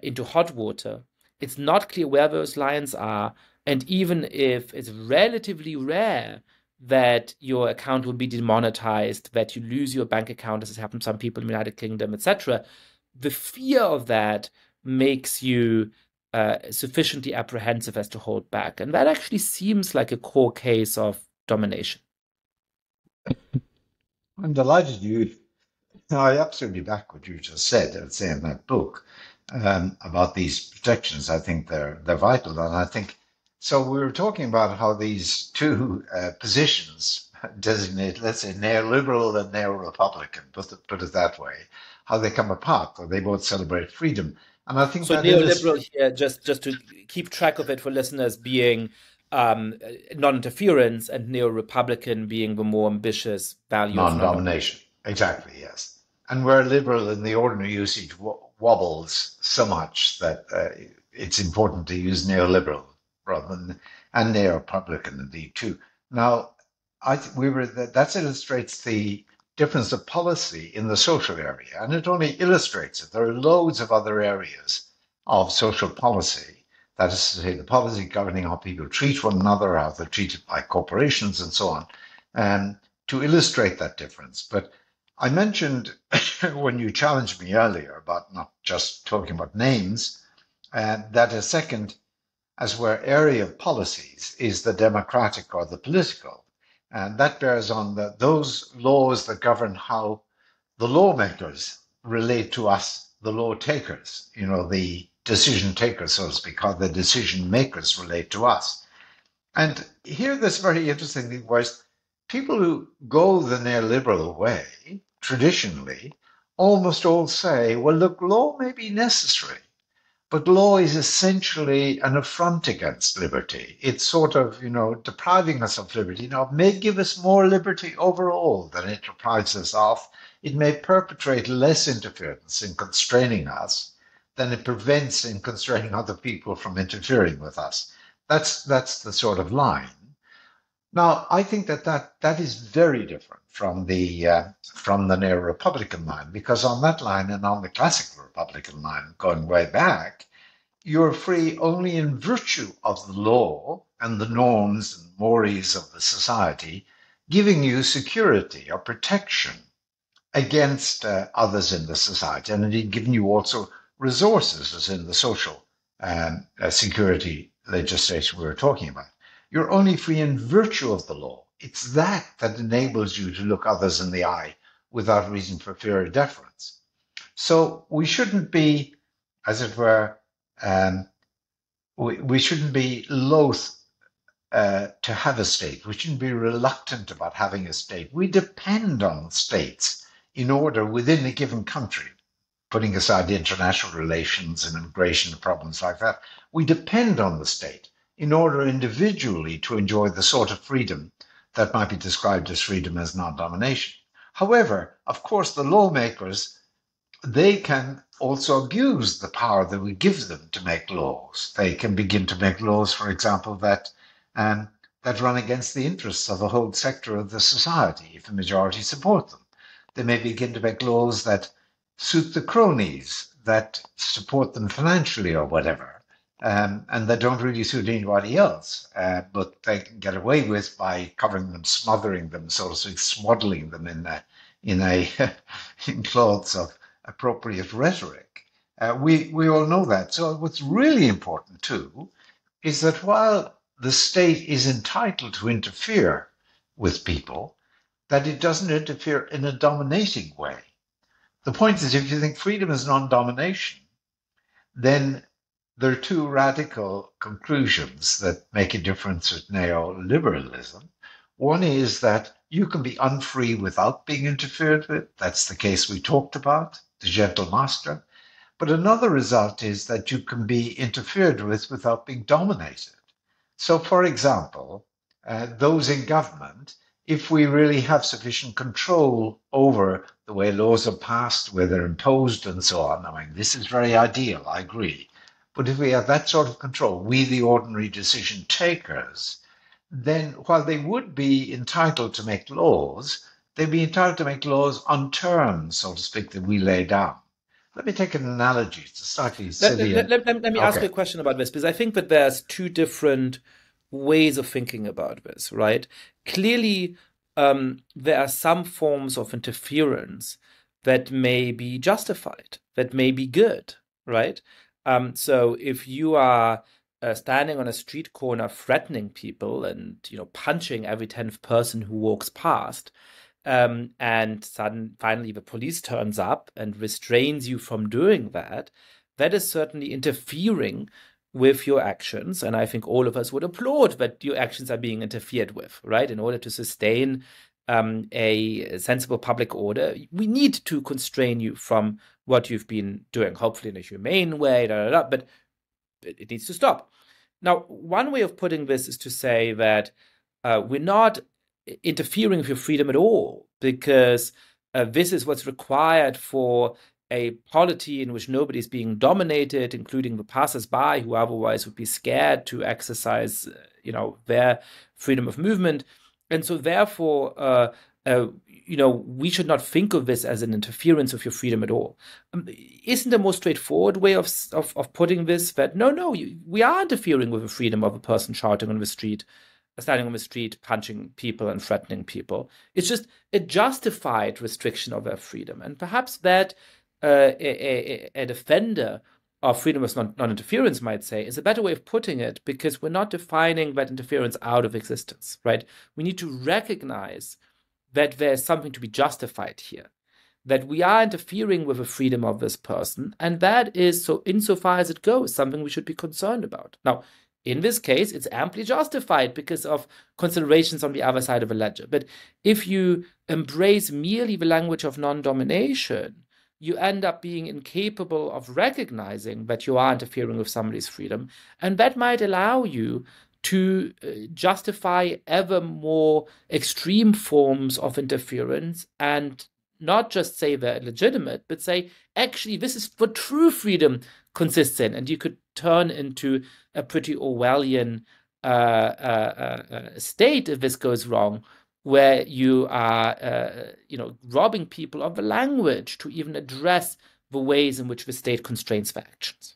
into hot water. It's not clear where those lines are. And even if it's relatively rare that your account will be demonetized, that you lose your bank account, as has happened to some people in the United Kingdom, etc., the fear of that makes you sufficiently apprehensive as to hold back. And that actually seems like a core case of domination. I'm delighted I absolutely back what you just said. I'd say in that book about these protections. I think they're vital. And I think, so we were talking about how these two positions designate, let's say, neoliberal and neo-republican, put it that way, how they come apart, or they both celebrate freedom. And I think so that neoliberal here, just to keep track of it for listeners, being non-interference, and neo-republican being the more ambitious value of non-domination. Exactly, yes. And where liberal in the ordinary usage wobbles so much that it's important to use neoliberal rather than, and neo-republican indeed too. Now, that illustrates the difference of policy in the social area, and it only illustrates it. There are loads of other areas of social policy, that is to say, the policy governing how people treat one another, how they're treated by corporations and so on, to illustrate that difference. But I mentioned when you challenged me earlier about not just talking about names, that a second, as where area of policies is the democratic or the political. And that bears on those laws that govern how the lawmakers relate to us, the law takers, the decision takers, so to speak, how the decision makers relate to us. And here, this very interesting thing was people who go the neoliberal way, traditionally, almost all say, well, look, law may be necessary, but law is essentially an affront against liberty. It's sort of, depriving us of liberty. Now, it may give us more liberty overall than it deprives us of. It may perpetrate less interference in constraining us than it prevents in constraining other people from interfering with us. That's the sort of line. Now, I think that is very different from the neo-Republican line, because on that line and on the classical Republican line, going way back, you're free only in virtue of the law and the norms and mores of the society, giving you security or protection against others in the society, and indeed giving you also resources, as in the social security legislation we were talking about. You're only free in virtue of the law. It's that that enables you to look others in the eye without reason for fear or deference. So we shouldn't be, as it were, um, we shouldn't be loath to have a state. We shouldn't be reluctant about having a state. We depend on states in order within a given country, putting aside international relations and immigration and problems like that. We depend on the state in order individually to enjoy the sort of freedom that might be described as freedom as non-domination. However, of course, the lawmakers, they can also abuse the power that we give them to make laws. They can begin to make laws, for example, that that run against the interests of a whole sector of the society if a majority support them. They may begin to make laws that suit the cronies, that support them financially or whatever, and that don't really suit anybody else, but they can get away with by covering them, smothering them, so to speak, swaddling them in clothes of appropriate rhetoric. We all know that. So what's really important too is that while the state is entitled to interfere with people, that it doesn't interfere in a dominating way. The point is, if you think freedom is non-domination, then there are two radical conclusions that make a difference with neoliberalism. One is that you can be unfree without being interfered with. That's the case we talked about, the gentle master. But another result is that you can be interfered with without being dominated. So, for example, those in government, if we really have sufficient control over the way laws are passed, where they're imposed and so on, I mean, this is very ideal, I agree. But if we have that sort of control, we, the ordinary decision takers, then while they would be entitled to make laws, they'd be entitled to make laws on terms, so to speak, that we lay down. Let me take an analogy. It's a slightly silly. Let me ask Okay. you a question about this, because I think that there's two different ways of thinking about this, right? Clearly, there are some forms of interference that may be justified, that may be good, right? So if you are standing on a street corner threatening people and punching every 10th person who walks past, and finally the police turns up and restrains you from doing that, that is certainly interfering with your actions. And I think all of us would applaud that your actions are being interfered with, right? In order to sustain a sensible public order, we need to constrain you from what you've been doing, hopefully in a humane way, but it needs to stop. Now, one way of putting this is to say that we're not interfering with your freedom at all, because this is what's required for a polity in which nobody is being dominated, including the passers-by who otherwise would be scared to exercise, their freedom of movement. And so therefore, we should not think of this as an interference of your freedom at all. Isn't a more straightforward way of putting this that no, we are interfering with the freedom of a person shouting on the street, standing on the street, punching people and threatening people. It's just a justified restriction of their freedom. And perhaps that a defender of freedom of non-interference might say is a better way of putting it, because we're not defining that interference out of existence, right? We need to recognize that there's something to be justified here, that we are interfering with the freedom of this person, and that is, so insofar as it goes, something we should be concerned about. Now, in this case, it's amply justified because of considerations on the other side of the ledger. But if you embrace merely the language of non-domination, you end up being incapable of recognizing that you are interfering with somebody's freedom, and that might allow you to justify ever more extreme forms of interference, and not just say they're legitimate, but say, actually, this is what true freedom consists in. And you could turn into a pretty Orwellian state if this goes wrong, where you are, robbing people of the language to even address the ways in which the state constrains their actions.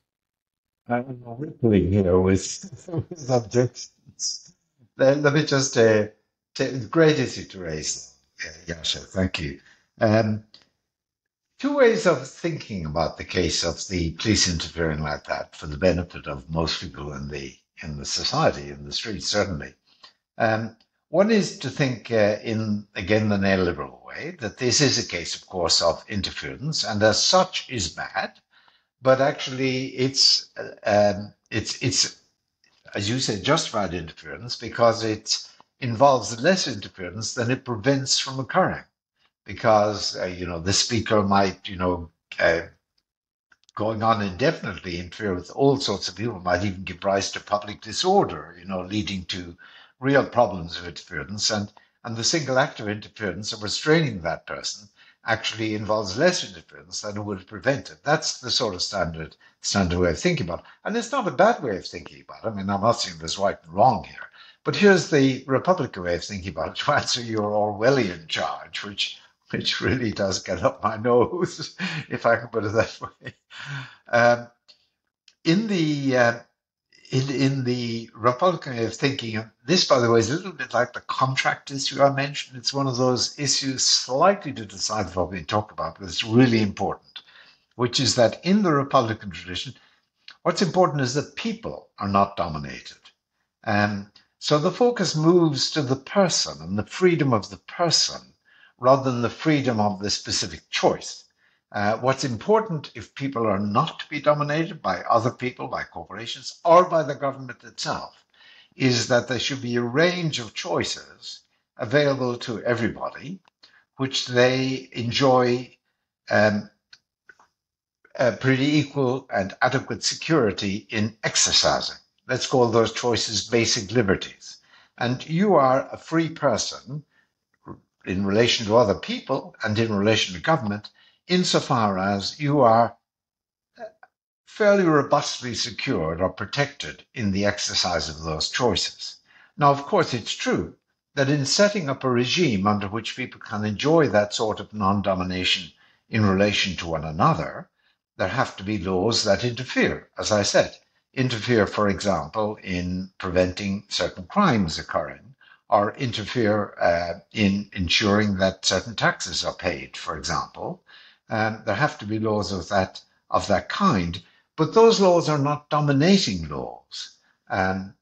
I'm rippling here with, with objections. Let me just take great issue to raise, Yasha. Thank you. Um, Two ways of thinking about the case of the police interfering like that for the benefit of most people in the society, in the streets, certainly. Um, One is to think in, again, the neoliberal way, that this is a case, of course, of interference, and as such is bad, but actually it's as you say, justified interference because it involves less interference than it prevents from occurring. Because the speaker might uh, going on indefinitely interfere with all sorts of people, might even give rise to public disorder, leading to real problems of interference. And the single act of interference of restraining that person actually involves less interference than it would prevent it. That's the sort of standard way of thinking about it. And it's not a bad way of thinking about it. I mean, I'm not saying there's right and wrong here. But here's the Republican way of thinking about it to answer your Orwellian charge, which really does get up my nose, if I can put it that way. Um, in the in the Republican way of thinking, this, by the way, is a little bit like the contract issue I mentioned. It's one of those issues slightly to decide what we talk about, but it's really important, which is that in the Republican tradition, what's important is that people are not dominated. So the focus moves to the person and the freedom of the person rather than the freedom of the specific choice. What's important if people are not to be dominated by other people, by corporations, or by the government itself, is that there should be a range of choices available to everybody, which they enjoy um, pretty equal and adequate security in exercising. Let's call those choices basic liberties. And you are a free person in relation to other people and in relation to government, insofar as you are fairly robustly secured or protected in the exercise of those choices. Now, of course, it's true that in setting up a regime under which people can enjoy that sort of non-domination in relation to one another, there have to be laws that interfere, as I said, interfere, for example, in preventing certain crimes occurring, or interfere in ensuring that certain taxes are paid, for example. There have to be laws of that kind, but those laws are not dominating laws.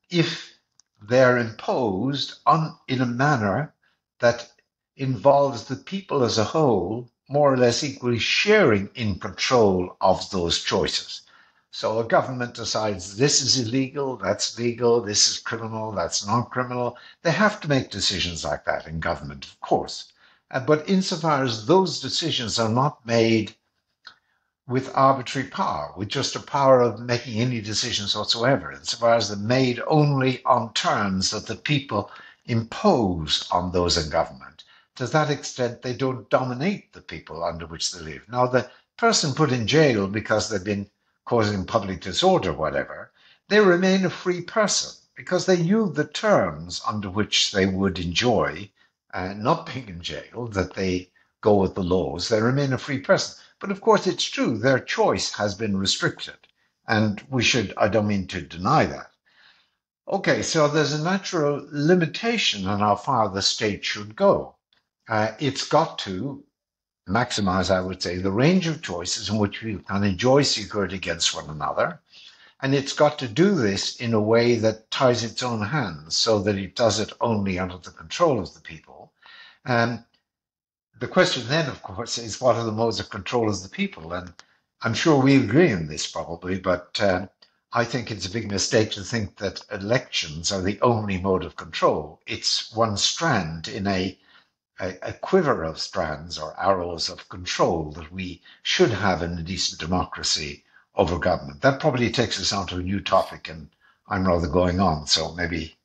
If they're imposed in a manner that involves the people as a whole more or less equally sharing in control of those choices. So a government decides this is illegal, that's legal, this is criminal, that's non-criminal. They have to make decisions like that in government, of course. But insofar as those decisions are not made with arbitrary power, with just a power of making any decisions whatsoever, insofar as they're made only on terms that the people impose on those in government. To that extent, they don't dominate the people under which they live. Now, the person put in jail because they've been causing public disorder, whatever, they remain a free person because they knew the terms under which they would enjoy not being in jail, that they go with the laws, they remain a free person. But of course, it's true, their choice has been restricted. And I don't mean to deny that. Okay, so there's a natural limitation on how far the state should go. It's got to maximize, I would say, the range of choices in which we can enjoy security against one another. And it's got to do this in a way that ties its own hands so that it does it only under the control of the people. The question then, of course, is what are the modes of control of the people? And I'm sure we agree on this probably, but I think it's a big mistake to think that elections are the only mode of control. It's one strand in a quiver of strands or arrows of control that we should have in a decent democracy over government. That probably takes us on to a new topic, and I'm rather going on, so maybe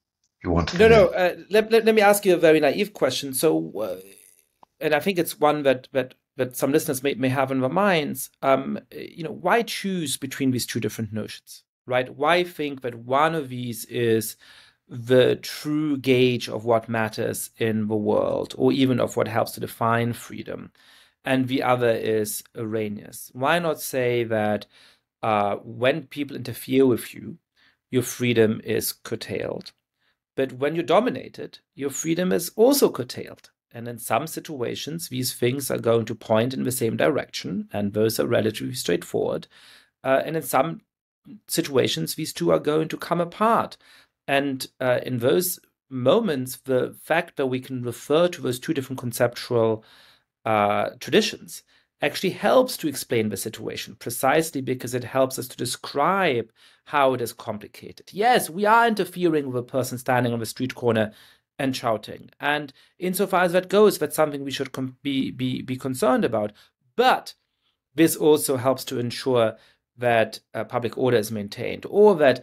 you want to come in. Let me ask you a very naive question. So, and I think it's one that some listeners may have in their minds. Why choose between these two different notions, right? Why think that one of these is the true gauge of what matters in the world, or even of what helps to define freedom, and the other is erroneous? Why not say that when people interfere with you, your freedom is curtailed. But when you're dominated, your freedom is also curtailed. And in some situations, these things are going to point in the same direction, and those are relatively straightforward. And in some situations, these two are going to come apart. And in those moments, the fact that we can refer to those two different conceptual traditions actually helps to explain the situation, precisely because it helps us to describe how it is complicated. Yes, we are interfering with a person standing on the street corner and shouting. And insofar as that goes, that's something we should be concerned about. But this also helps to ensure that public order is maintained, or that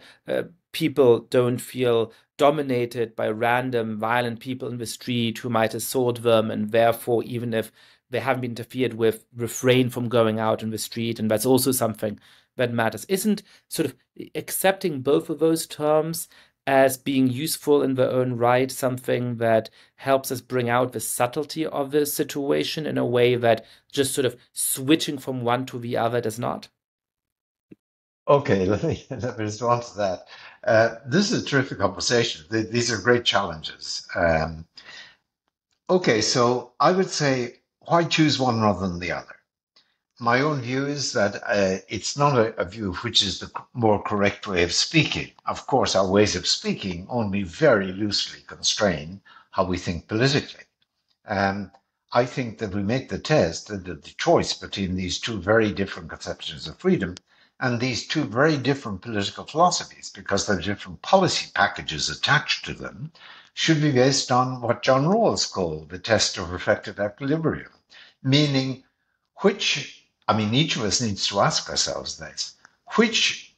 people don't feel dominated by random violent people in the street who might assault them, and therefore, even if they haven't been interfered with, refrain from going out in the street. And that's also something that matters. Isn't sort of accepting both of those terms as being useful in their own right something that helps us bring out the subtlety of the situation in a way that just sort of switching from one to the other does not? Okay, let me respond to that. This is a terrific conversation. These are great challenges. Okay, so I would say, why choose one rather than the other? My own view is that it's not a view of which is the more correct way of speaking. Of course, our ways of speaking only very loosely constrain how we think politically. I think that we make the test that the choice between these two very different conceptions of freedom and these two very different political philosophies, because there are different policy packages attached to them, should be based on what John Rawls called the test of reflective equilibrium, meaning each of us needs to ask ourselves this, which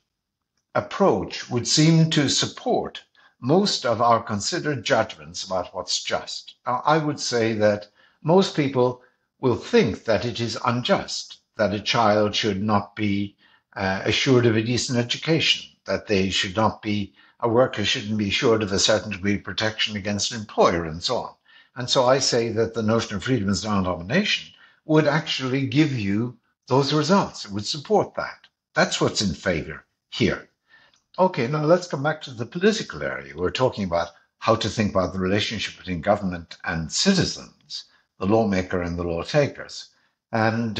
approach would seem to support most of our considered judgments about what's just. Now, I would say that most people will think that it is unjust that a child should not be assured of a decent education, that a worker shouldn't be assured of a certain degree of protection against an employer, and so on. And so I say that the notion of freedom as non-domination would actually give you those results. It would support that. That's what's in favor here. Okay, now let's come back to the political area. We're talking about how to think about the relationship between government and citizens, the lawmaker and the law takers. And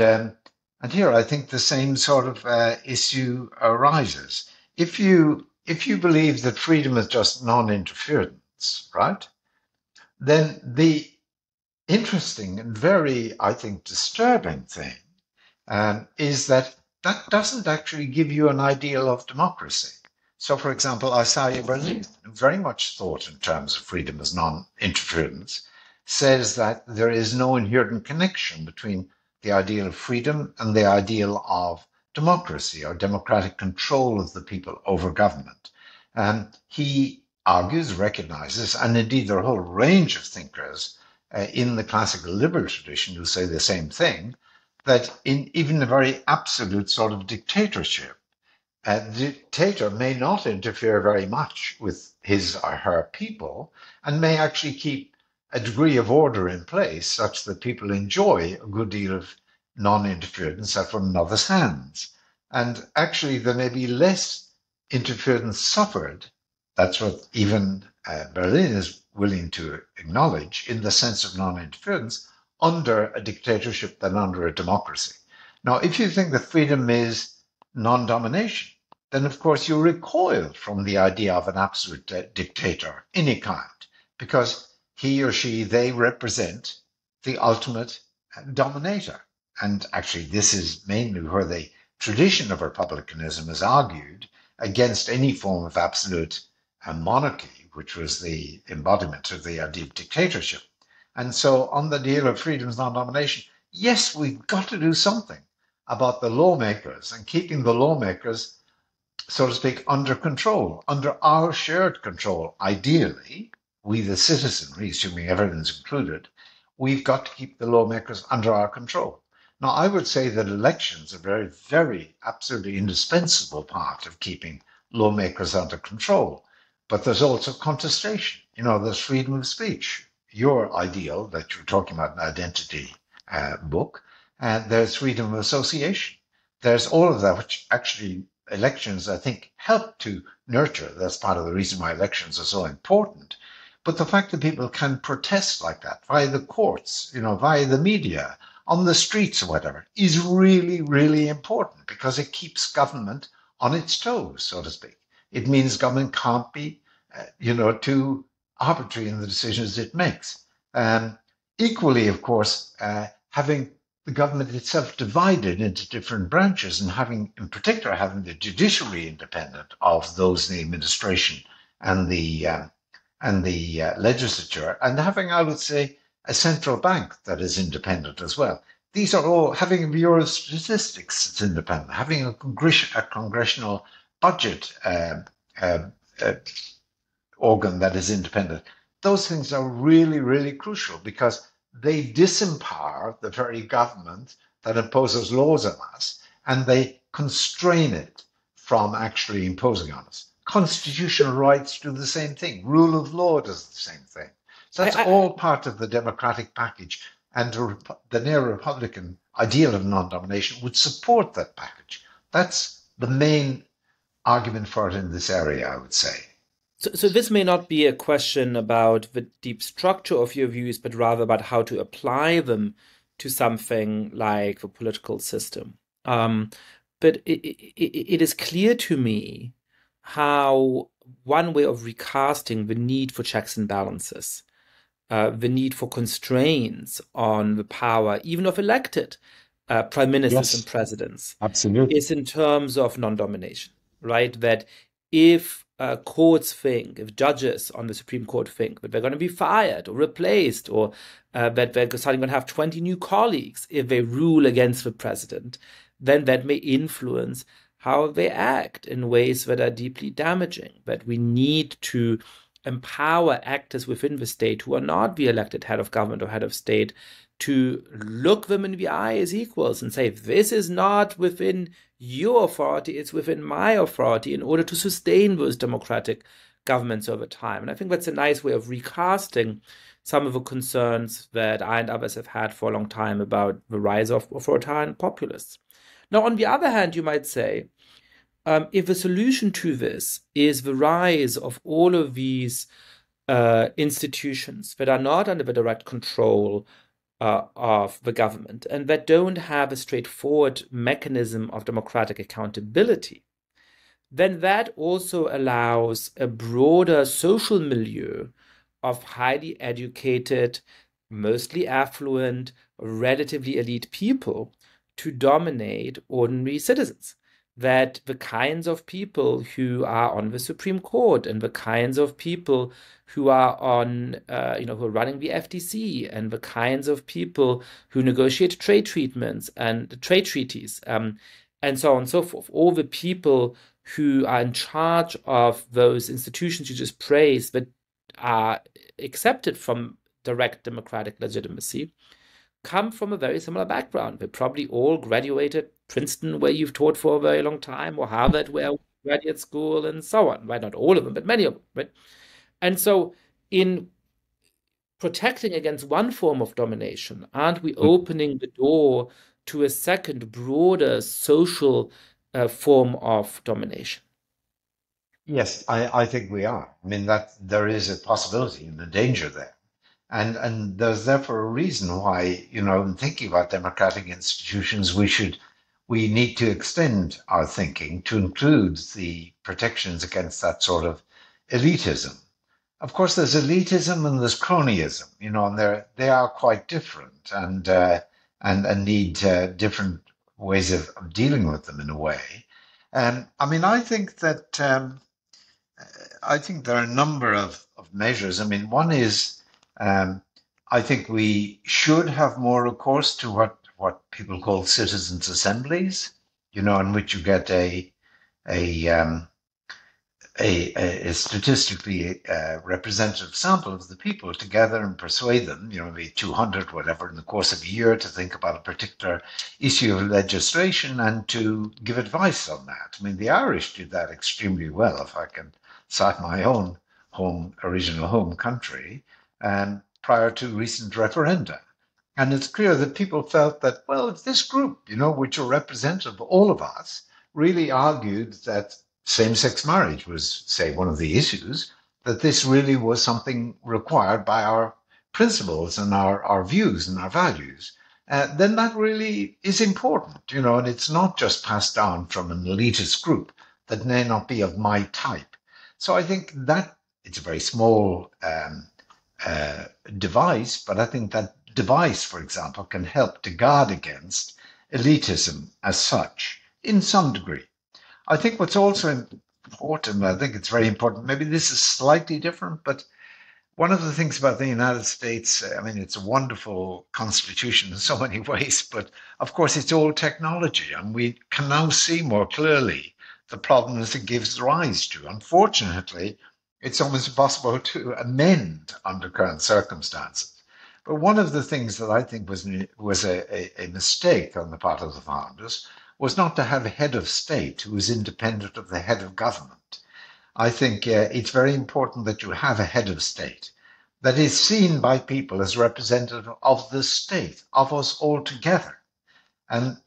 here I think the same sort of issue arises. If you believe that freedom is just non-interference, right, then the interesting and very, I think, disturbing thing is that doesn't actually give you an ideal of democracy. So, for example, Isaiah Berlin, who very much thought in terms of freedom as non-interference, says that there is no inherent connection between the ideal of freedom and the ideal of democracy or democratic control of the people over government. He argues, recognizes, and indeed there are a whole range of thinkers in the classical liberal tradition who say the same thing, that in even a very absolute sort of dictatorship, a dictator may not interfere very much with his or her people and may actually keep a degree of order in place such that people enjoy a good deal of non-interference from another's hands. And actually, there may be less interference suffered. That's what even Berlin is willing to acknowledge in the sense of non-interference under a dictatorship than under a democracy. Now, if you think that freedom is non-domination, then of course you recoil from the idea of an absolute dictator, any kind, because he or she, they represent the ultimate dominator. And actually, this is mainly where the tradition of republicanism is argued against any form of absolute monarchy, which was the embodiment of the idea of dictatorship. And so on the deal of freedom as non-domination, yes, we've got to do something about the lawmakers and keeping the lawmakers, so to speak, under control, under our shared control. Ideally, we the citizenry, assuming everyone's included, we've got to keep the lawmakers under our control. Now, I would say that elections are a very, very absolutely indispensable part of keeping lawmakers under control. But there's also contestation. There's freedom of speech. Your ideal that you're talking about in the identity book, and there's freedom of association. There's all of that, which actually elections, I think, help to nurture. That's part of the reason why elections are so important. But the fact that people can protest like that via the courts, via the media, on the streets or whatever, is really, really important because it keeps government on its toes, so to speak. It means government can't be, too arbitrary in the decisions it makes. Equally, of course, having the government itself divided into different branches and in particular, having the judiciary independent of those in the administration and the legislature, and having, I would say, a central bank that is independent as well. These are all having a Bureau of Statistics that's independent, having a congressional budget organ that is independent. Those things are really, really crucial because they disempower the very government that imposes laws on us, and they constrain it from actually imposing on us. Constitutional rights do the same thing. Rule of law does the same thing. So that's all part of the democratic package, and the neo-republican ideal of non-domination would support that package. That's the main argument for it in this area, I would say. So this may not be a question about the deep structure of your views, but rather about how to apply them to something like the political system. But it is clear to me how one way of recasting the need for checks and balances, the need for constraints on the power, even of elected prime ministers and presidents, absolutely, is in terms of non-domination, right? That if courts think, if judges on the Supreme Court think that they're going to be fired or replaced, or that they're suddenly going to have 20 new colleagues if they rule against the president, then that may influence how they act in ways that are deeply damaging. That we need to empower actors within the state who are not the elected head of government or head of state to look them in the eye as equals and say, this is not within your authority, it's within my authority, in order to sustain those democratic governments over time. And I think that's a nice way of recasting some of the concerns that I and others have had for a long time about the rise of authoritarian populists. Now, on the other hand, you might say, if the solution to this is the rise of all of these institutions that are not under the direct control of the government and that don't have a straightforward mechanism of democratic accountability, then that also allows a broader social milieu of highly educated, mostly affluent, relatively elite people to dominate ordinary citizens. That the kinds of people who are on the Supreme Court and the kinds of people who are on, who are running the FTC and the kinds of people who negotiate trade treatments and trade treaties, and so on and so forth, all the people who are in charge of those institutions you just praised that are accepted from direct democratic legitimacy, come from a very similar background. They probably all graduated Princeton, where you've taught for a very long time, or Harvard, where graduate school, and so on. Right? Not all of them, but many of them. Right? And so in protecting against one form of domination, aren't we opening the door to a second, broader social form of domination? Yes, I think we are. I mean, that there is a possibility and a danger there. And there's therefore a reason why, in thinking about democratic institutions, we need to extend our thinking to include the protections against that sort of elitism. Of course, there's elitism and there's cronyism, and they are quite different and need different ways of dealing with them in a way. I mean, I think that I think there are a number of measures. I mean, one is I think we should have more recourse to what people call citizens' assemblies, in which you get a statistically representative sample of the people together and persuade them, maybe 200, whatever, in the course of a year to think about a particular issue of legislation and to give advice on that. I mean, the Irish did that extremely well, if I can cite my own original home country, prior to recent referenda. And it's clear that people felt that, well, if this group, which are representative of all of us, really argued that same-sex marriage was, say, one of the issues, that this really was something required by our principles and our views and our values, then that really is important, and it's not just passed down from an elitist group that may not be of my type. So I think that it's a very small device, but I think that device, for example, can help to guard against elitism as such in some degree. I think what's also important, I think it's very important, maybe this is slightly different, but one of the things about the United States, I mean, it's a wonderful constitution in so many ways, but of course it's all technology, and we can now see more clearly the problems it gives rise to. Unfortunately, it's almost impossible to amend under current circumstances. But one of the things that I think was a mistake on the part of the founders was not to have a head of state who was independent of the head of government. I think it's very important that you have a head of state that is seen by people as representative of the state, of us all together, and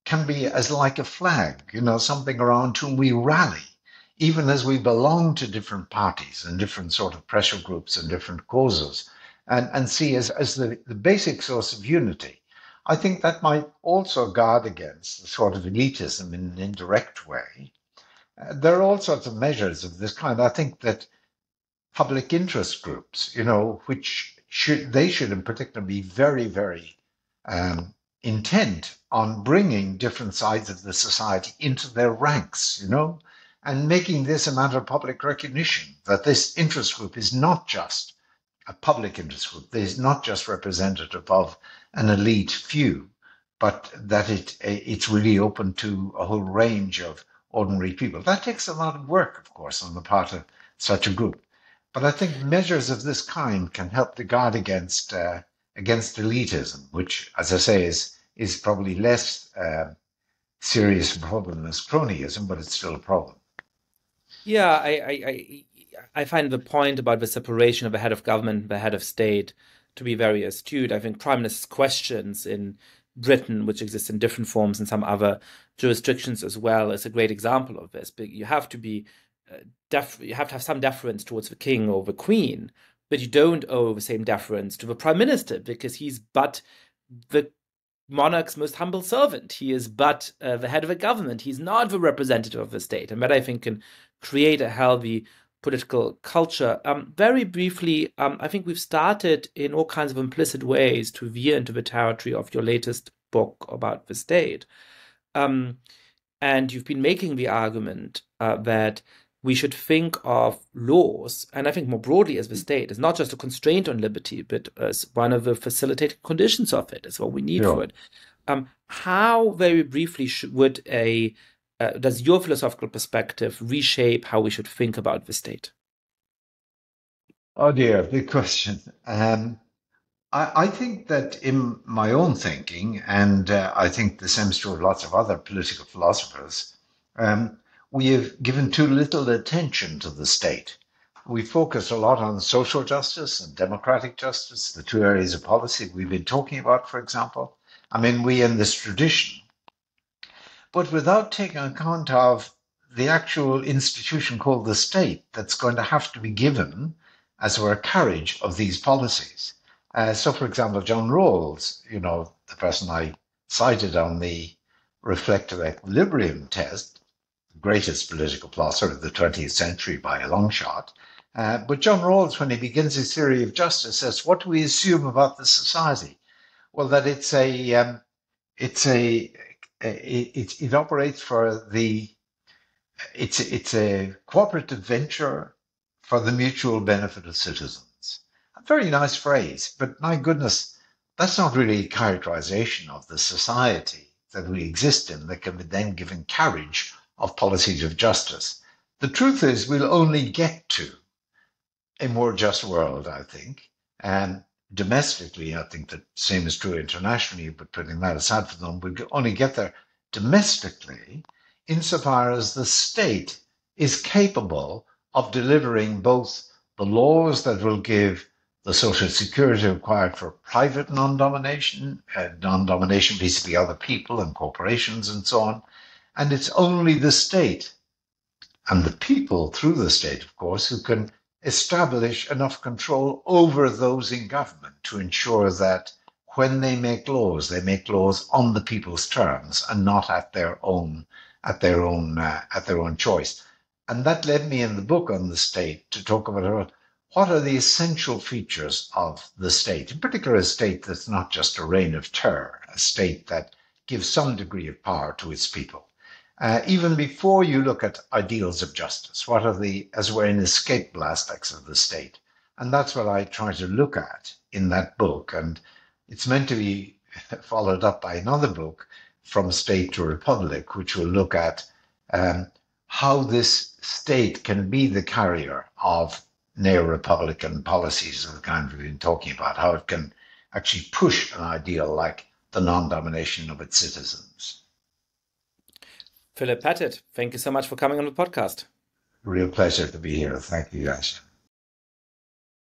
can be as like a flag, something around whom we rally, even as we belong to different parties and different sort of pressure groups and different causes, and see as the basic source of unity. I think that might also guard against the sort of elitism in an indirect way. There are all sorts of measures of this kind. I think that public interest groups, which should in particular be very, very intent on bringing different sides of the society into their ranks, and making this a matter of public recognition, that this interest group is not just a public interest group, that is not just representative of an elite few, but that it's really open to a whole range of ordinary people. That takes a lot of work, of course, on the part of such a group. But I think measures of this kind can help to guard against elitism, which, as I say, is probably less serious a problem as cronyism, but it's still a problem. Yeah, I find the point about the separation of the head of government and the head of state to be very astute. I think Prime Minister's questions in Britain, which exists in different forms in some other jurisdictions as well, is a great example of this. But you have to be you have to have some deference towards the king or the queen, but you don't owe the same deference to the prime minister because he's but the monarch's most humble servant. He is but the head of a government. He's not the representative of the state, and that I think can create a healthy political culture. Very briefly, I think we've started in all kinds of implicit ways to veer into the territory of your latest book about the state. And you've been making the argument that we should think of laws, and I think more broadly as the state, as not just a constraint on liberty, but as one of the facilitating conditions of it. It's what we need for it. How, very briefly, does your philosophical perspective reshape how we should think about the state? Oh dear, big question. I think that in my own thinking, and I think the same is true of lots of other political philosophers, we have given too little attention to the state. We focus a lot on social justice and democratic justice, the two areas of policy we've been talking about, for example. I mean, we in this tradition, but without taking account of the actual institution called the state that's going to have to be given as a carriage of these policies. So, for example, John Rawls, the person I cited on the reflective equilibrium test, the greatest political philosopher of the 20th century by a long shot. But John Rawls, when he begins his theory of justice, says, what do we assume about the society? Well, that it operates it's a cooperative venture for the mutual benefit of citizens. A very nice phrase, but my goodness, that's not really a characterization of the society that we exist in that can be then given carriage of policies of justice. The truth is we'll only get to a more just world, I think, and domestically, I think the same is true internationally, but putting that aside for them, we'll only get there domestically insofar as the state is capable of delivering both the laws that will give the social security required for private non-domination vis-a-vis other people and corporations and so on, And it's only the state and the people through the state, of course, who can establish enough control over those in government to ensure that when they make laws on the people's terms and not at their own choice. And that led me in the book on the state to talk about what are the essential features of the state, in particular a state that's not just a reign of terror, a state that gives some degree of power to its people. Even before you look at ideals of justice, what are the, as it were, inescapable aspects of the state? And that's what I try to look at in that book. And it's meant to be followed up by another book, From State to Republic, which will look at how this state can be the carrier of neo-republican policies of the kind we've been talking about, how it can actually push an ideal like the non-domination of its citizens. Philip Pettit, thank you so much for coming on the podcast. Real pleasure to be here. Thank you, Yascha.